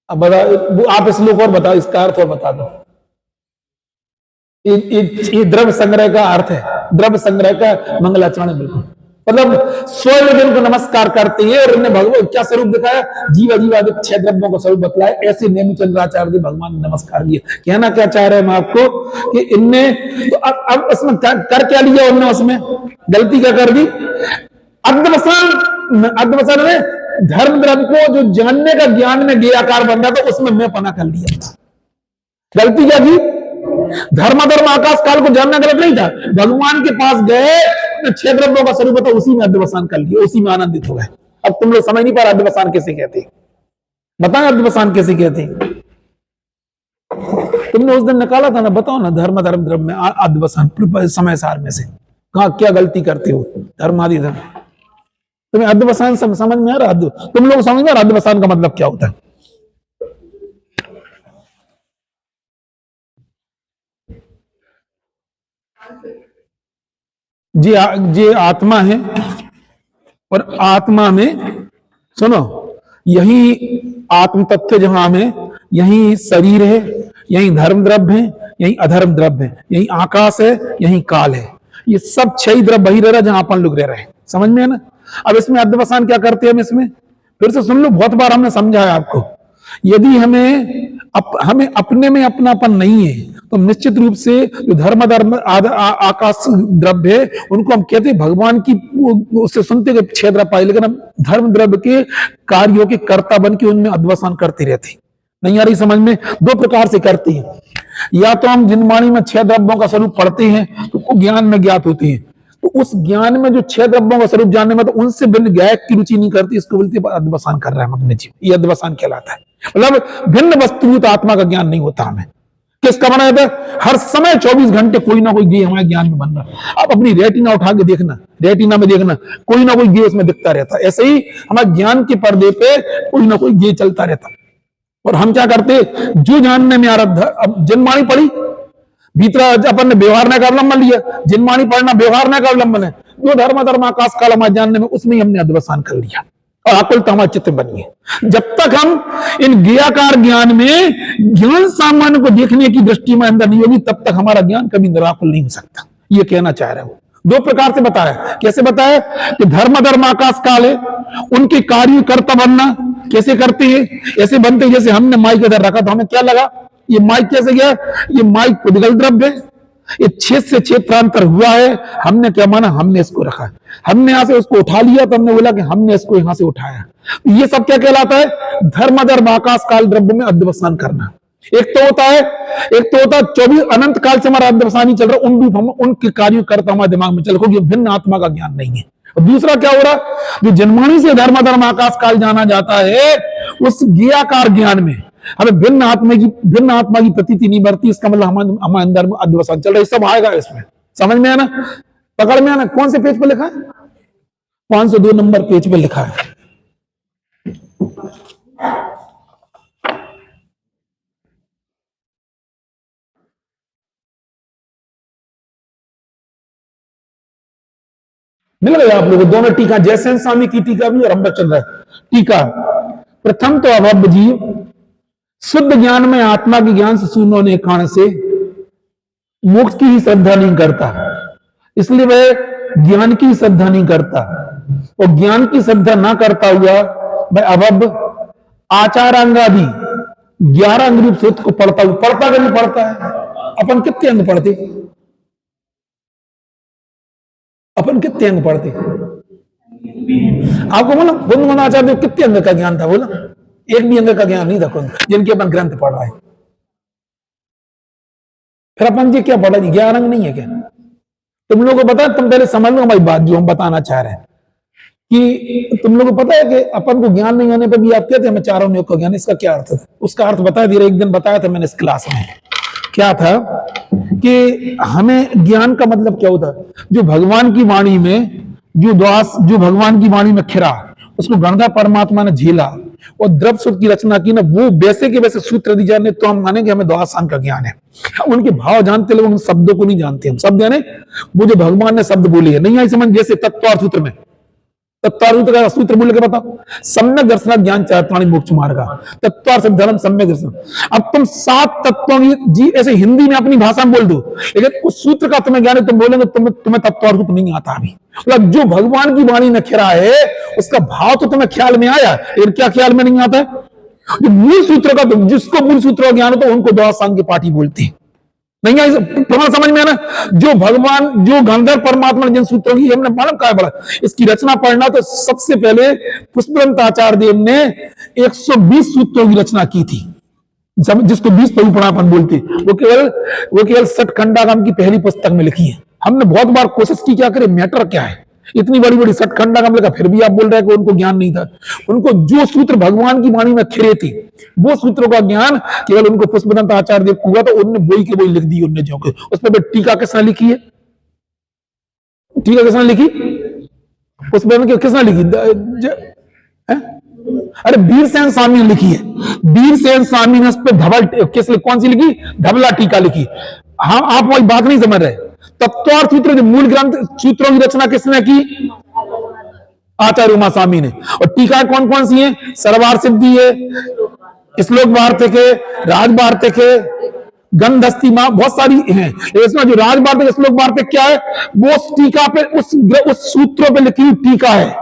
Speaker 1: अब बताओ, आप श्लोक और बताओ, इसका अर्थ और बता दो। ये द्रव्य संग्रह का अर्थ है, द्रव्य संग्रह का मंगलाचरण बिल्कुल, मतलब स्वयं दिन को नमस्कार करते हैं और इन्हें भगवान क्या स्वरूप दिखाया, जीव अजीवादि 6 द्रव्यों का स्वरूप बतलाया, ऐसे नेमिचंद्राचार्य भगवान ने नमस्कार किया। कहना क्या चाह रहे हैं हम आपको कि इनने तो अब इसमें कर क्या लिया उन्होंने, उसमें गलती क्या कर दी, अध्यवसान में धर्म द्रव्य को जो जानने का ज्ञान में ज्ञाकार बन रहा था उसमें मैं पना कर लिया था। गलती क्या की, धर्म आकाश काल को जानना गलत नहीं था, भगवान के पास गए 6 द्रव्यों का स्वरूप था, उसी में अध्यवसान कर लिया, उसी में आनंदित हो गए। अब तुम लोग समझ नहीं पा रहे अध्यवसान कैसे कहते, बताओ अध्यवसान कैसे कहते। तुमने उस दिन निकाला था ना, बताओ ना, धर्म द्रव्य में अध्यवसान समय सार में से कहा क्या गलती करते हो, धर्म आदि धर्म। तुम्हें अध्यवसान समझ में आ रहा, तुम लोग समझ में आ रहा अध्यवसान का मतलब क्या होता है। जी आत्मा है, और आत्मा में सुनो, यही आत्म तत्व जहां में, यही शरीर है, यही धर्म द्रव्य है, यही अधर्म द्रव्य है, यही आकाश है, यही काल है, ये सब 6 द्रव्य वही रह रहा जहां अपन लोग रह रहे हैं, समझ में है ना। अब इसमें अध्यवसान क्या करते हैं हम, इसमें फिर से सुन लो, बहुत बार हमने समझाया आपको, यदि हमें अपने में अपनापन नहीं है तो निश्चित रूप से जो धर्म आकाश द्रव्य है उनको हम कहते हैं भगवान की, उससे सुनते हुए 6 द्रव्य पाए, लेकिन हम धर्म द्रव्य के कार्यों के कर्ता बन के उनमें अध्यवसान करते रहते। नहीं आ रही समझ में, 2 प्रकार से करती है, या तो हम जिनवाणी में 6 द्रव्यों का स्वरूप पढ़ते हैं तो वो ज्ञान में ज्ञात होती है, तो उस ज्ञान में जो 6 द्रव्यों का स्वरूप जानने में तो उनसे भिन्न गायक की रुचि नहीं करती, इसको बोलते अध्यवसान कर रहे हैं हम अपने जीवन, ये अध्यवसान कहलाता है। मतलब भिन्न वस्तुभूत आत्मा का ज्ञान नहीं होता हमें, किसका बना रहता है, हर समय 24 घंटे कोई ना कोई गे हमारे ज्ञान में बन रहा है। आप अपनी रेटिना उठा के देखना, रेटिना में देखना कोई ना कोई गे उसमें दिखता रहता है, ऐसे ही हमारे ज्ञान के पर्दे पे कोई ना कोई गे चलता रहता। और हम क्या करते, जो जानने में आ रहा, अब जिनवाणी पढ़ी, भीतर अपन ने व्यवहार का अवलंबन लिया, जिनवाणी पढ़ना व्यवहार का अवलंबन है, जो धर्म आकाश काल हमारे जानने में, उसमें हमने अध्यवसान कर लिया। और आकुलता हमारे चित्त बनी है। जब तक हम इन ज्ञाकार ज्ञान में ज्ञान सामान्य को देखने की दृष्टि में अंदर नहीं होगी, तब तक हमारा ज्ञान कभी निराकुल नहीं हो सकता। ये कहना चाह रहे हो। दो प्रकार से बताया। कैसे बताया कि धर्म आकाश काल है, उनके कार्य कर्ता बनना कैसे करते हैं, ऐसे बनते हैं जैसे हमने माइक इधर रखा तो हमें क्या लगा, ये माइक कैसे गया, ये माइक पुद्गल द्रव्य है, ये क्षेत्र से क्षेत्रांतर हुआ है, हमने क्या माना, हमने इसको रखा, हमने यहां से उसको उठा लिया तो हमने बोला कि हमने इसको यहां से उठाया। ये सब क्या कहलाता है, धर्म आकाश काल द्रव्य में अध्यवसान करना। एक तो होता है 24 अनंत काल से हमारा अध्यवसानी चल रहा है, उन रूप हम उनके कार्यों करता हमारे दिमाग में चल रहा है, भिन्न आत्मा का ज्ञान नहीं है। और दूसरा क्या हो रहा, जो जन्मानी से धर्म आकाश काल जाना जाता है, उस ज्ञाकार ज्ञान में हमें भिन्न आत्मा की प्रतीति नहीं बढ़ती। इसका मतलब हमारे अंदर में अध्यवसान चल रहा है। सब आएगा इसमें, समझ में आना, पकड़ में आना। कौन से पेज पर लिखा है, 502 नंबर पेज पर लिखा है। मिल गया आप लोगों को दोनों टीका, जयसेन स्वामी की टीका भी और अम्बर चल रहा है टीका। प्रथम तो अभव्य जीव शुद्ध ज्ञान में आत्मा के ज्ञान से शून्य होने के कारण से मोक्ष की ही श्रद्धा नहीं करता, इसलिए वह ज्ञान की श्रद्धा नहीं करता। और ज्ञान की श्रद्धा ना करता हुआ वह अभव्य आचारांगादि 11 अंग रूप सूत्र को पढ़ता कि नहीं पढ़ता है। अपन कितने अंग पढ़ते, अपन कितने अंग पढ़ते, आपको बोला बुद्धमाचार्य कितने अंग का ज्ञान था, बोला एक भी अंग का ज्ञान नहीं था जिनके अपन ग्रंथ पढ़ रहे हैं। फिर अपन जी क्या पढ़ा जी, 11 अंग नहीं है क्या? तुम लोगों को पता है, तुम पहले समझ लो हमारी बात जो हम बताना चाह रहे हैं, कि तुम लोगों को पता है कि अपन को ज्ञान नहीं होने पर भी आप कहते हैं हमें चारों योग का ज्ञान। इसका क्या अर्थ है, उसका अर्थ बताया धीरे, एक दिन बताया था मैंने इस क्लास में। क्या था कि हमें ज्ञान का मतलब क्या होता है, जो भगवान की वाणी में जो भगवान की वाणी में खिरा, उसको गणधा परमात्मा ने झेला और द्रव्य सूत्र की रचना की ना, वो वैसे के वैसे सूत्र दी जाने तो हम मानेंगे हमें द्वादशांग का ज्ञान है। उनके भाव जानते लोग, उन शब्दों को नहीं जानते हम। शब्द यानी वो जो भगवान ने शब्द बोले है, नहीं आई समझ। जैसे तत्वार्थ सूत्र में, तत्वार्थ का सूत्र बोल के बताओ, सम्यक दर्शन ज्ञान चारित्राणि मोक्ष मार्ग, तत्वार्थ धर्म सम्यक दर्शन। अब तुम 7 तत्वों की जी ऐसे हिंदी में अपनी भाषा में बोल दो, लेकिन उस सूत्र का तुम्हें ज्ञान है, तुम बोलेंगे तुम्हें तत्वार्थ नहीं आता अभी। मतलब जो भगवान की वाणी में खिरा है उसका भाव तो तुम्हें ख्याल में आया, लेकिन क्या ख्याल में नहीं आता है, जो मूल सूत्र का, जिसको मूल सूत्र का ज्ञान हो तो उनको द्वादशांग की पाठी बोलते हैं। नहीं आई प्रमाण समझ में आना, जो भगवान जो गंधर्व परमात्मा ने जिन सूत्रों की हमने मालूम क्या पढ़ा, इसकी रचना पढ़ना तो सबसे पहले पुष्पवंत आचार्य देव ने 120 सूत्रों की रचना की थी, जिसको 20 परिपणापन बोलते। वो केवल सठखंडागम की पहली पुस्तक में लिखी है। हमने बहुत बार कोशिश की, क्या करे, मैटर क्या है, इतनी बड़ी बड़ी सठखंडागम लिखा, फिर भी आप बोल रहे हैं कि उनको ज्ञान नहीं था। उनको जो सूत्र भगवान की वाणी में खिरे थे, वो सूत्रों का ज्ञान केवल उनको पुष्पवंत आचार्य देव को हुआ, तो उन्होंने वही के वही लिख दी उनने जो के। उस पर टीका किसने लिखी है, टीका किसने लिखी, पुष्पवंत किसने लिखी, अरे वीरसेन स्वामी ने लिखी है। वीरसेन स्वामी ने उस पर धवल कौन सी लिखी, धवला टीका लिखी। हाँ, आप वही बात नहीं समझ रहे। तत्वार्थ सूत्र जो मूल ग्रंथ सूत्रों की रचना किसने की, आचार्य उमा स्वामी ने। और टीका कौन कौन सी है, सर्वार सिद्धि है, श्लोक वार्तिक है, राज वार्तिक है, गंधस्थी मां, बहुत सारी हैं। इसमें जो राज वार्तिक श्लोक वार्तिक क्या है, वो टीका पे उस सूत्रों पे लिखी हुई टीका है।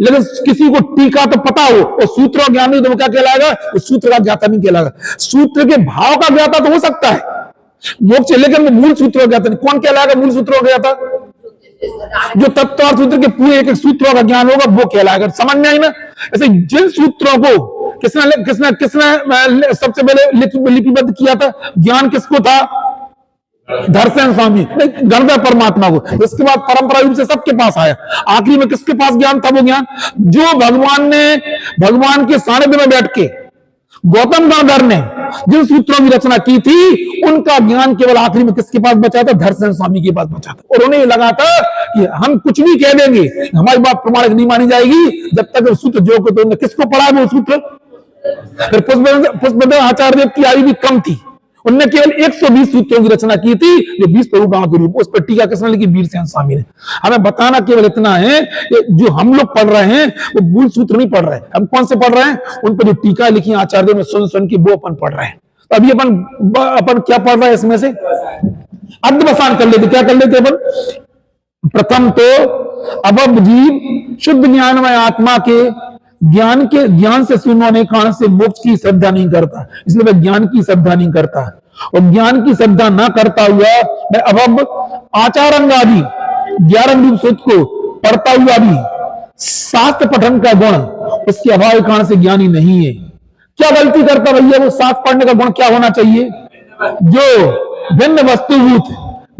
Speaker 1: लेकिन किसी को टीका तो पता हो और सूत्र ज्ञान नहीं तो वो क्या कहलाएगा, उस सूत्र का ज्ञाता नहीं कहलाएगा। सूत्र के भाव का ज्ञाता तो हो सकता है मोक्ष, लेकिन वो मूल सूत्र ज्ञाता नहीं। कौन कहलाएगा मूल सूत्र ज्ञाता, जो तत्वार्थ सूत्र के पूरे एक सूत्रों का ज्ञान होगा वो कहलाएगा। समझ में आई ना। ऐसे जिन सूत्रों को किसने किसने किसने सबसे पहले लिपिबद्ध किया था, ज्ञान किसको था, धर्षण स्वामी, गणधर परमात्मा को। इसके बाद परंपरा रूप से सबके पास आया। आखिरी में किसके पास ज्ञान था, वो ज्ञान जो भगवान के सानिध्य में बैठ के गौतम गणधर ने जिन सूत्रों की रचना की थी, उनका ज्ञान केवल आखिरी में किसके पास बचा था, धर्षण स्वामी के पास बचा था। और उन्हें लगा था कि हम कुछ भी कह देंगे, हमारी बात प्रमाणिक नहीं मानी जाएगी जब तक सूत्र जो को। किसको पढ़ा वो सूत्र, फिर पुष्पवंत आचार्य देव की आयु भी कम थी, उनने केवल 120 सूत्रों की रचना की थी, जो 20 प्रभुपाओं के रूप, उस पर टीका किसने लिखी? वीरसेन स्वामी ने। हमें बताना केवल इतना है कि जो हम लोग पढ़ रहे हैं वो मूल सूत्र नहीं पढ़ रहे, हम कौन से पढ़ रहे हैं? उन पर जो टीका लिखी आचार्यों ने सुन सुन की, वो अपन पढ़ रहे हैं। तो अभी अपन क्या पढ़ रहे हैं इसमें से? अध्यवसान कर लेते। क्या कर लेते अपन? प्रथम तो अबब जीव शुद्ध ज्ञानमय आत्मा के ज्ञान से शून्य होने के कारण से मोक्ष की श्रद्धा नहीं करता, इसलिए वह ज्ञान की श्रद्धा नहीं करता। और ज्ञान की श्रद्धा ना करता हुआ मैं अबब आचारंगादि 11 रूप सूत्र को पढ़ता हुआ भी शास्त्र पठन का गुण उसके अभाव के कारण से ज्ञानी नहीं है। क्या गलती करता भैया? वो शास्त्र पढ़ने का गुण क्या होना चाहिए? जो भिन्न वस्तुभूत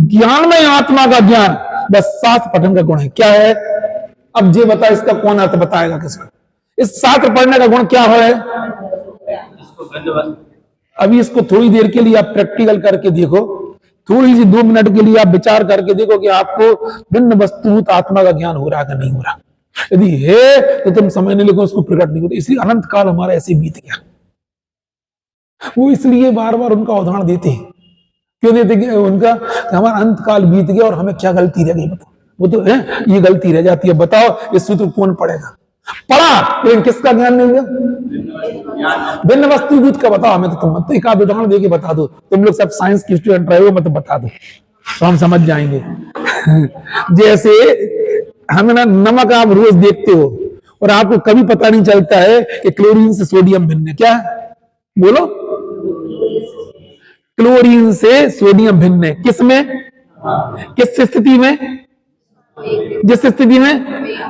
Speaker 1: ज्ञान में आत्मा का ज्ञान, बस शास्त्र पठन का गुण है। क्या है? अब ये बता, इसका कौन अर्थ बताएगा किसका? इस शास्त्र पढ़ने का गुण क्या है? अभी इसको थोड़ी देर के लिए आप प्रैक्टिकल करके देखो, थोड़ी सी 2 मिनट के लिए आप विचार करके देखो कि आपको भिन्न वस्तुभूत आत्मा का ज्ञान हो रहा है कि नहीं हो रहा। यदि है तो तुम समझने लगे उसको प्रकट नहीं होता। इसलिए अनंत काल हमारा ऐसे बीत गया। वो इसलिए बार बार उनका उदाहरण देते हैं। क्यों देते? उनका हमारा अनंत काल बीत गया और हमें क्या गलती रह गई बताओ? वो तो है, ये गलती रह जाती है। बताओ इस सूत्र कौन पढ़ेगा? पढ़ा लेकिन किसका ज्ञान नहीं हुआ? भिन्न वस्तुभूत का बताओ हमें। तो तुम तो एक आध उदाहरण देके बता दो। तुम लोग सब साइंस के स्टूडेंट रहे हो, मत बता दो तो हम समझ जाएंगे। जैसे हम ना नमक आप रोज देखते हो और आपको कभी पता नहीं चलता है कि क्लोरीन से सोडियम भिन्न है। क्या बोलो? क्लोरीन से सोडियम भिन्न है। किसमें? किस स्थिति में? जिस स्थिति में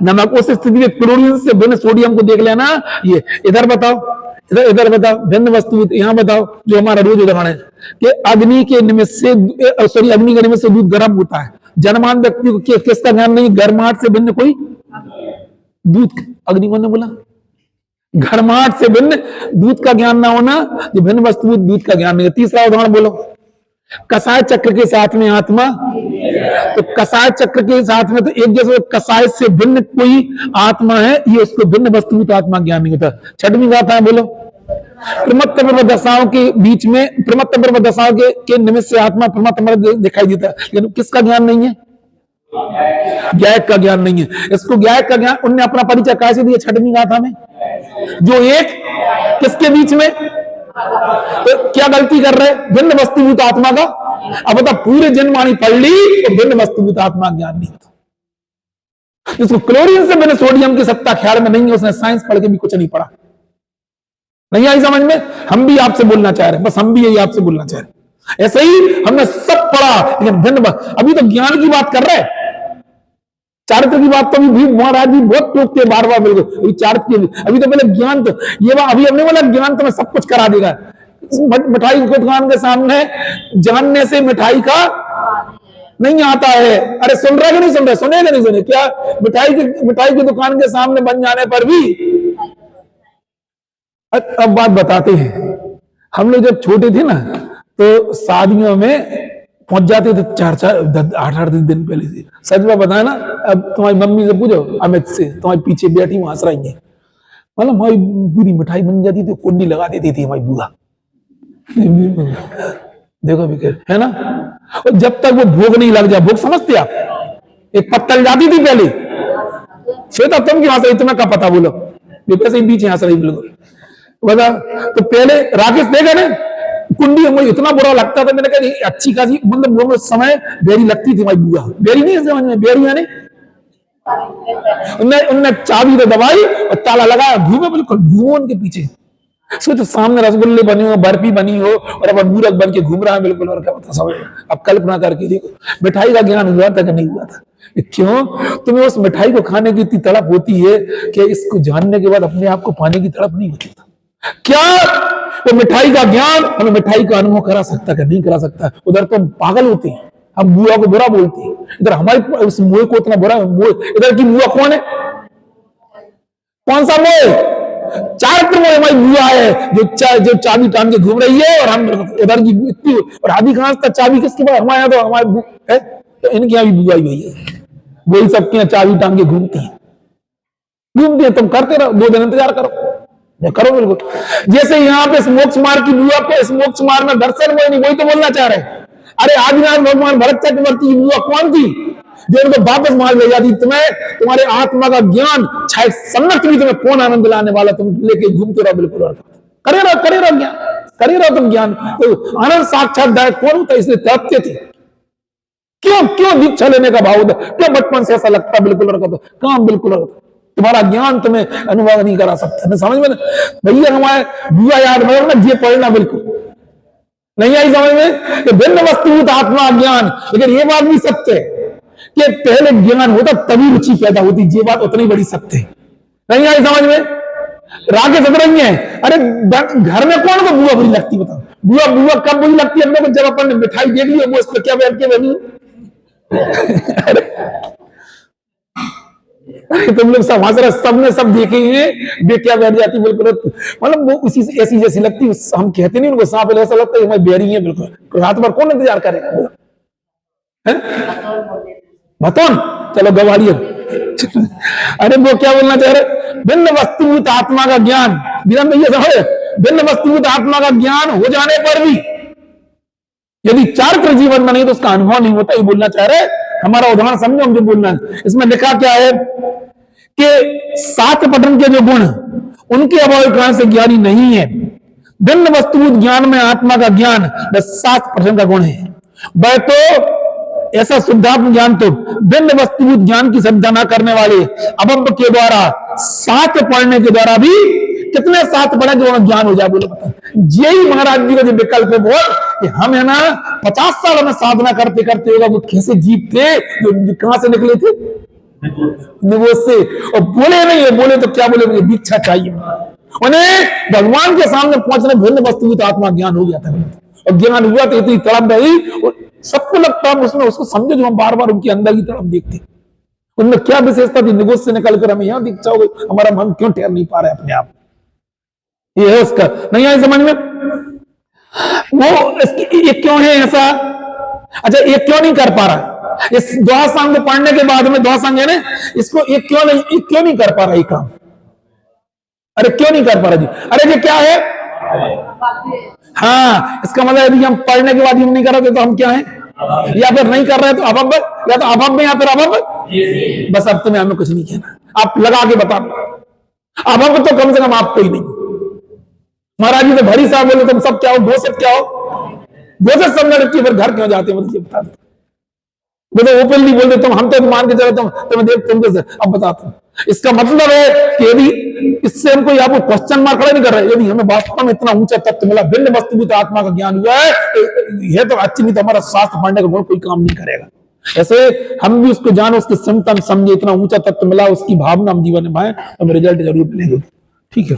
Speaker 1: नमक, उस स्थिति में क्लोरीन से भिन्न सोडियम को देख लेना। ये इधर बताओ, इधर बताओ भिन्न वस्तु। यहां बताओ जो हमारा रोज उदाहरण है कि अग्नि के निमित्त से अग्नि के निमित्त से दूध गर्म होता है। जनमान व्यक्ति को किसका ज्ञान नहीं? गर्माहट से भिन्न कोई दूध। अग्नि को ने बोला गर्माहट से भिन्न दूध का ज्ञान ना होना, जो भिन्न वस्तु दूध का ज्ञान नहीं है। तीसरा उदाहरण बोलो। कसाय चक्र के साथ में आत्मा, तो कसाय चक्र के साथ में तो एक जैसे कसाय से भिन्न कोई आत्मा है, ये उसको भिन्न वस्तुभूत आत्मा ज्ञान नहीं होता। छठवीं बात है बोलो। प्रमत्त ब्रह्म दशाओं के बीच में, प्रमत्त ब्रह्म दशाओं के निमित्त से आत्मा प्रमत्त दिखाई देता है, लेकिन किसका ज्ञान नहीं है? ज्ञायक का ज्ञान नहीं है। इसको ज्ञायक का ज्ञान उनने अपना परिचय कैसे दिया? छठवीं गाथा में, जो एक किसके बीच में? तो क्या गलती कर रहे? भिन्न वस्तुभूत आत्मा का। अब बता, पूरे जनवाणी पढ़ ली तो भिन्न वस्तुभूत आत्मा ज्ञान नहीं होता। जिसको क्लोरीन से भिन्न सोडियम की सत्ता ख्याल में नहीं है, उसने साइंस पढ़ के भी कुछ नहीं पढ़ा। नहीं आई समझ में? हम भी आपसे बोलना चाह रहे हैं, बस हम भी यही आपसे बोलना चाह रहे हैं। ऐसे ही हमने सब पढ़ा लेकिन भिन्न। अभी तो ज्ञान की बात कर रहे हैं, चारित्र की बात तो अभी महाराज जी बहुत टोकते बार बार मिल गए। अभी तो पहले ज्ञान, तो ये बात अभी हमने बोला ज्ञान तो मैं सब कुछ करा देगा। मिठाई की दुकान के सामने जानने से मिठाई का नहीं आता है। अरे सुन रहे कि नहीं सुन रहे? सुने कि नहीं सुने? क्या मिठाई की दुकान के सामने बन जाने पर भी। अब बात बताते हैं। हम लोग जब छोटे थे ना तो शादियों में पहुंच जाते थे 4-8 दिन पहले से। सच में बताया ना। अब तुम्हारी मम्मी से पूछो, अमित से, तुम्हारी पीछे बैठी वहां हंस रही है। मतलब हमारी पूरी मिठाई बन जाती थी, कुंडी लगा देती थी हमारी बुआ। देखो भी है ना। और जब तक वो भोग नहीं लग जाए, भोग समझते आप? एक पत्तल जाती थी पहले। श्वेता तुम क्यों हंस रही? तुम्हें क्या पता? बोलो। वैसे ही पीछे हंस रही बिल्कुल। बता, तो पहले राकेश देखा ना कुंडी, मुझे इतना बुरा लगता था। मैंने कहा अच्छी खासी, मतलब वो समय बेरी लगती थी हमारी बुआ। बेरी नहीं समझ में? बेरी यानी उनने चाबी तो दबाई और ताला लगाया, घूमे बिल्कुल, घूमो उनके पीछे। सोचो सामने रसगुल्ले बनी हो, बर्फी बनी हो और अब मूर्ख बन के घूम रहा है बिल्कुल। और क्या पता समझ। अब कल्पना करके देखो मिठाई का ज्ञान हुआ था कि नहीं हुआ था? क्यों? तुम्हें उस मिठाई को खाने की इतनी तड़प होती है कि इसको जानने के बाद अपने आप को पाने की तड़प नहीं होती। क्या वो मिठाई का ज्ञान हमें मिठाई का अनुभव करा सकता है? नहीं करा सकता। उधर तो हम पागल होते हैं, हम बुआ को बुरा बोलते हैं। इधर हमारी उस मुए को इतना बुरा। इधर की बुआ कौन है? कौन सा मोह? चारित्र मोह हमारी बुआ है, जो चाबी टांग के घूम रही है। और हम उधर की इतनी। और आदि खास तक चाबी किसके पास? हमारे यहाँ तो हमारे है, तो इनके यहाँ भी बुआ ही वही है। वही सबके यहाँ चाबी टांग के घूमती है। तुम करते रहो, 2 दिन इंतजार करो, करो बिल्कुल। जैसे यहाँ पे इस मोक्ष मार्ग की बुआ को इस मोक्ष मार्ग में दर्शन हुए नहीं, वही तो बोलना चाह रहे हैं। अरे आदिनाथ भगवान भरत चक्रवर्ती की बुआ कौन थी जो उनको वापस मार ले जाती? तुम्हें तुम्हारे आत्मा का ज्ञान शायद सम्मत भी तुम्हें कौन आनंद लाने वाला, तुम लेके घूमते रहो बिल्कुल। करे रहो ज्ञान, करे रहो तुम ज्ञान। तो आनंद साक्षात कौन होता है? इसलिए तड़पते थे। क्यों दीक्षा लेने का भाव होता? क्यों बचपन से ऐसा लगता बिल्कुल रखा? तो काम बिल्कुल रखा, तुम्हारा ज्ञान तुम्हें अनुभव नहीं करा सकता। मैं समझ में भैया हमारे बुआ याद रखो ना, ये पढ़ना बिल्कुल नहीं आई समझ में कि भिन्न वस्तुभूत आत्मा ज्ञान। लेकिन ये बात भी सत्य है कि पहले ज्ञान होता तभी रुचि पैदा होती, ये बात उतनी बड़ी सत्य है। नहीं आई समझ में? रागे सतरंगी है। अरे घर में कौन को बुआ बुरी लगती बताओ? बुआ कब बुरी लगती है अपने को? जब अपन ने मिठाई देख ली वो इस पर क्या बैठ के बनी। अरे तुम लोग सब हंस रहे, सबने सब देखे हैं, बेटिया बैठ जाती बिल्कुल, मतलब वो उसी से ऐसी जैसी लगती। हम कहते नहीं उनको सांप, ऐसा लगता है हमारी बेरी है बिल्कुल। रात भर कौन इंतजार करेगा? बतौन चलो गवाड़िया। अरे वो क्या बोलना चाह रहे? भिन्न वस्तुभूत आत्मा का ज्ञान, भिन्न वस्तुभूत आत्मा का ज्ञान हो जाने पर भी यदि चारित्र जीवन में नहीं तो उसका अनुभव नहीं होता, ये बोलना चाह रहे। हमारा उदाहरण समझो हम जो बोलना है। इसमें लिखा क्या है कि 7 पठन के जो गुण उनके अभाव कारण से ज्ञानी नहीं है। भिन्न वस्तुभूत ज्ञान में आत्मा का ज्ञान बस 7 पठन का गुण है। वह तो ऐसा शुद्धात्म ज्ञान तो भिन्न वस्तुभूत ज्ञान की श्रद्धा न करने वाले अबंब के द्वारा 7 पढ़ने के द्वारा भी कितने 7 पढ़े जो ज्ञान हो जाए? बोलो बता। यही महाराज जी का जो विकल्प है बोल कि हम है ना 50 साल में साधना करते करते होगा वो कैसे जीव थे जो कहां से निकले थे? निवोश से। और बोले नहीं है, बोले तो क्या बोले? मुझे दीक्षा चाहिए। उन्हें भगवान के सामने पहुंचने भिन्न वस्तुभूत आत्मा ज्ञान हो गया था, और ज्ञान हुआ तो इतनी तड़प रही सबको लगता है उसमें उसको समझो जो हम बार बार उनके अंदर की तरफ देखते। उनमें क्या विशेषता थी? निगोश से निकलकर हमें यहां दीक्षा हो गई, हमारा मन क्यों ठहर नहीं पा रहा है अपने आप? ये है उसका। नहीं आए समझ में? वो ये क्यों है ऐसा? अच्छा ये क्यों नहीं कर पा रहा? इस दोहा संग पढ़ने के बाद में, दोहा संग है ना, इसको ये क्यों नहीं कर पा रहा ये काम? अरे क्यों नहीं कर पा रहा जी? अरे ये क्या है? हाँ, इसका मतलब यदि हम पढ़ने के बाद हम नहीं कर रहे तो हम क्या हैं? या फिर नहीं कर रहे तो अभव्य, या तो अभव्य या फिर अभव्य। बस अब तुम्हें हमें कुछ नहीं कहना, आप लगा के बता दो। अभव्य तो कम से कम आपको ही नहीं। महाराज जी तो भरी साहब बोले तुम सब क्या हो? घोषित क्या हो? घोषित समझ रखिए, फिर घर क्यों जाते हो? मुझे बता दो। बोले ओपनली बोल दे तुम, हम तो मान के चले तुम देख तुम कैसे। अब बताते हैं इसका मतलब है कि यदि इससे हमको यहाँ पर क्वेश्चन मार्क खड़ा नहीं कर रहे, यदि हमें वास्तव में इतना ऊंचा तत्व मिला, भिन्न वस्तुभूत आत्मा का ज्ञान हुआ है, यह तो अच्छी नहीं तो हमारा शास्त्र पढ़ने का गुण कोई काम नहीं करेगा। ऐसे हम भी उसको जानो, उसके सिम्टम समझे, इतना ऊंचा तत्व मिला, उसकी भावना हम जीवन में भाए, हमें रिजल्ट जरूर मिलेगा। ठीक है।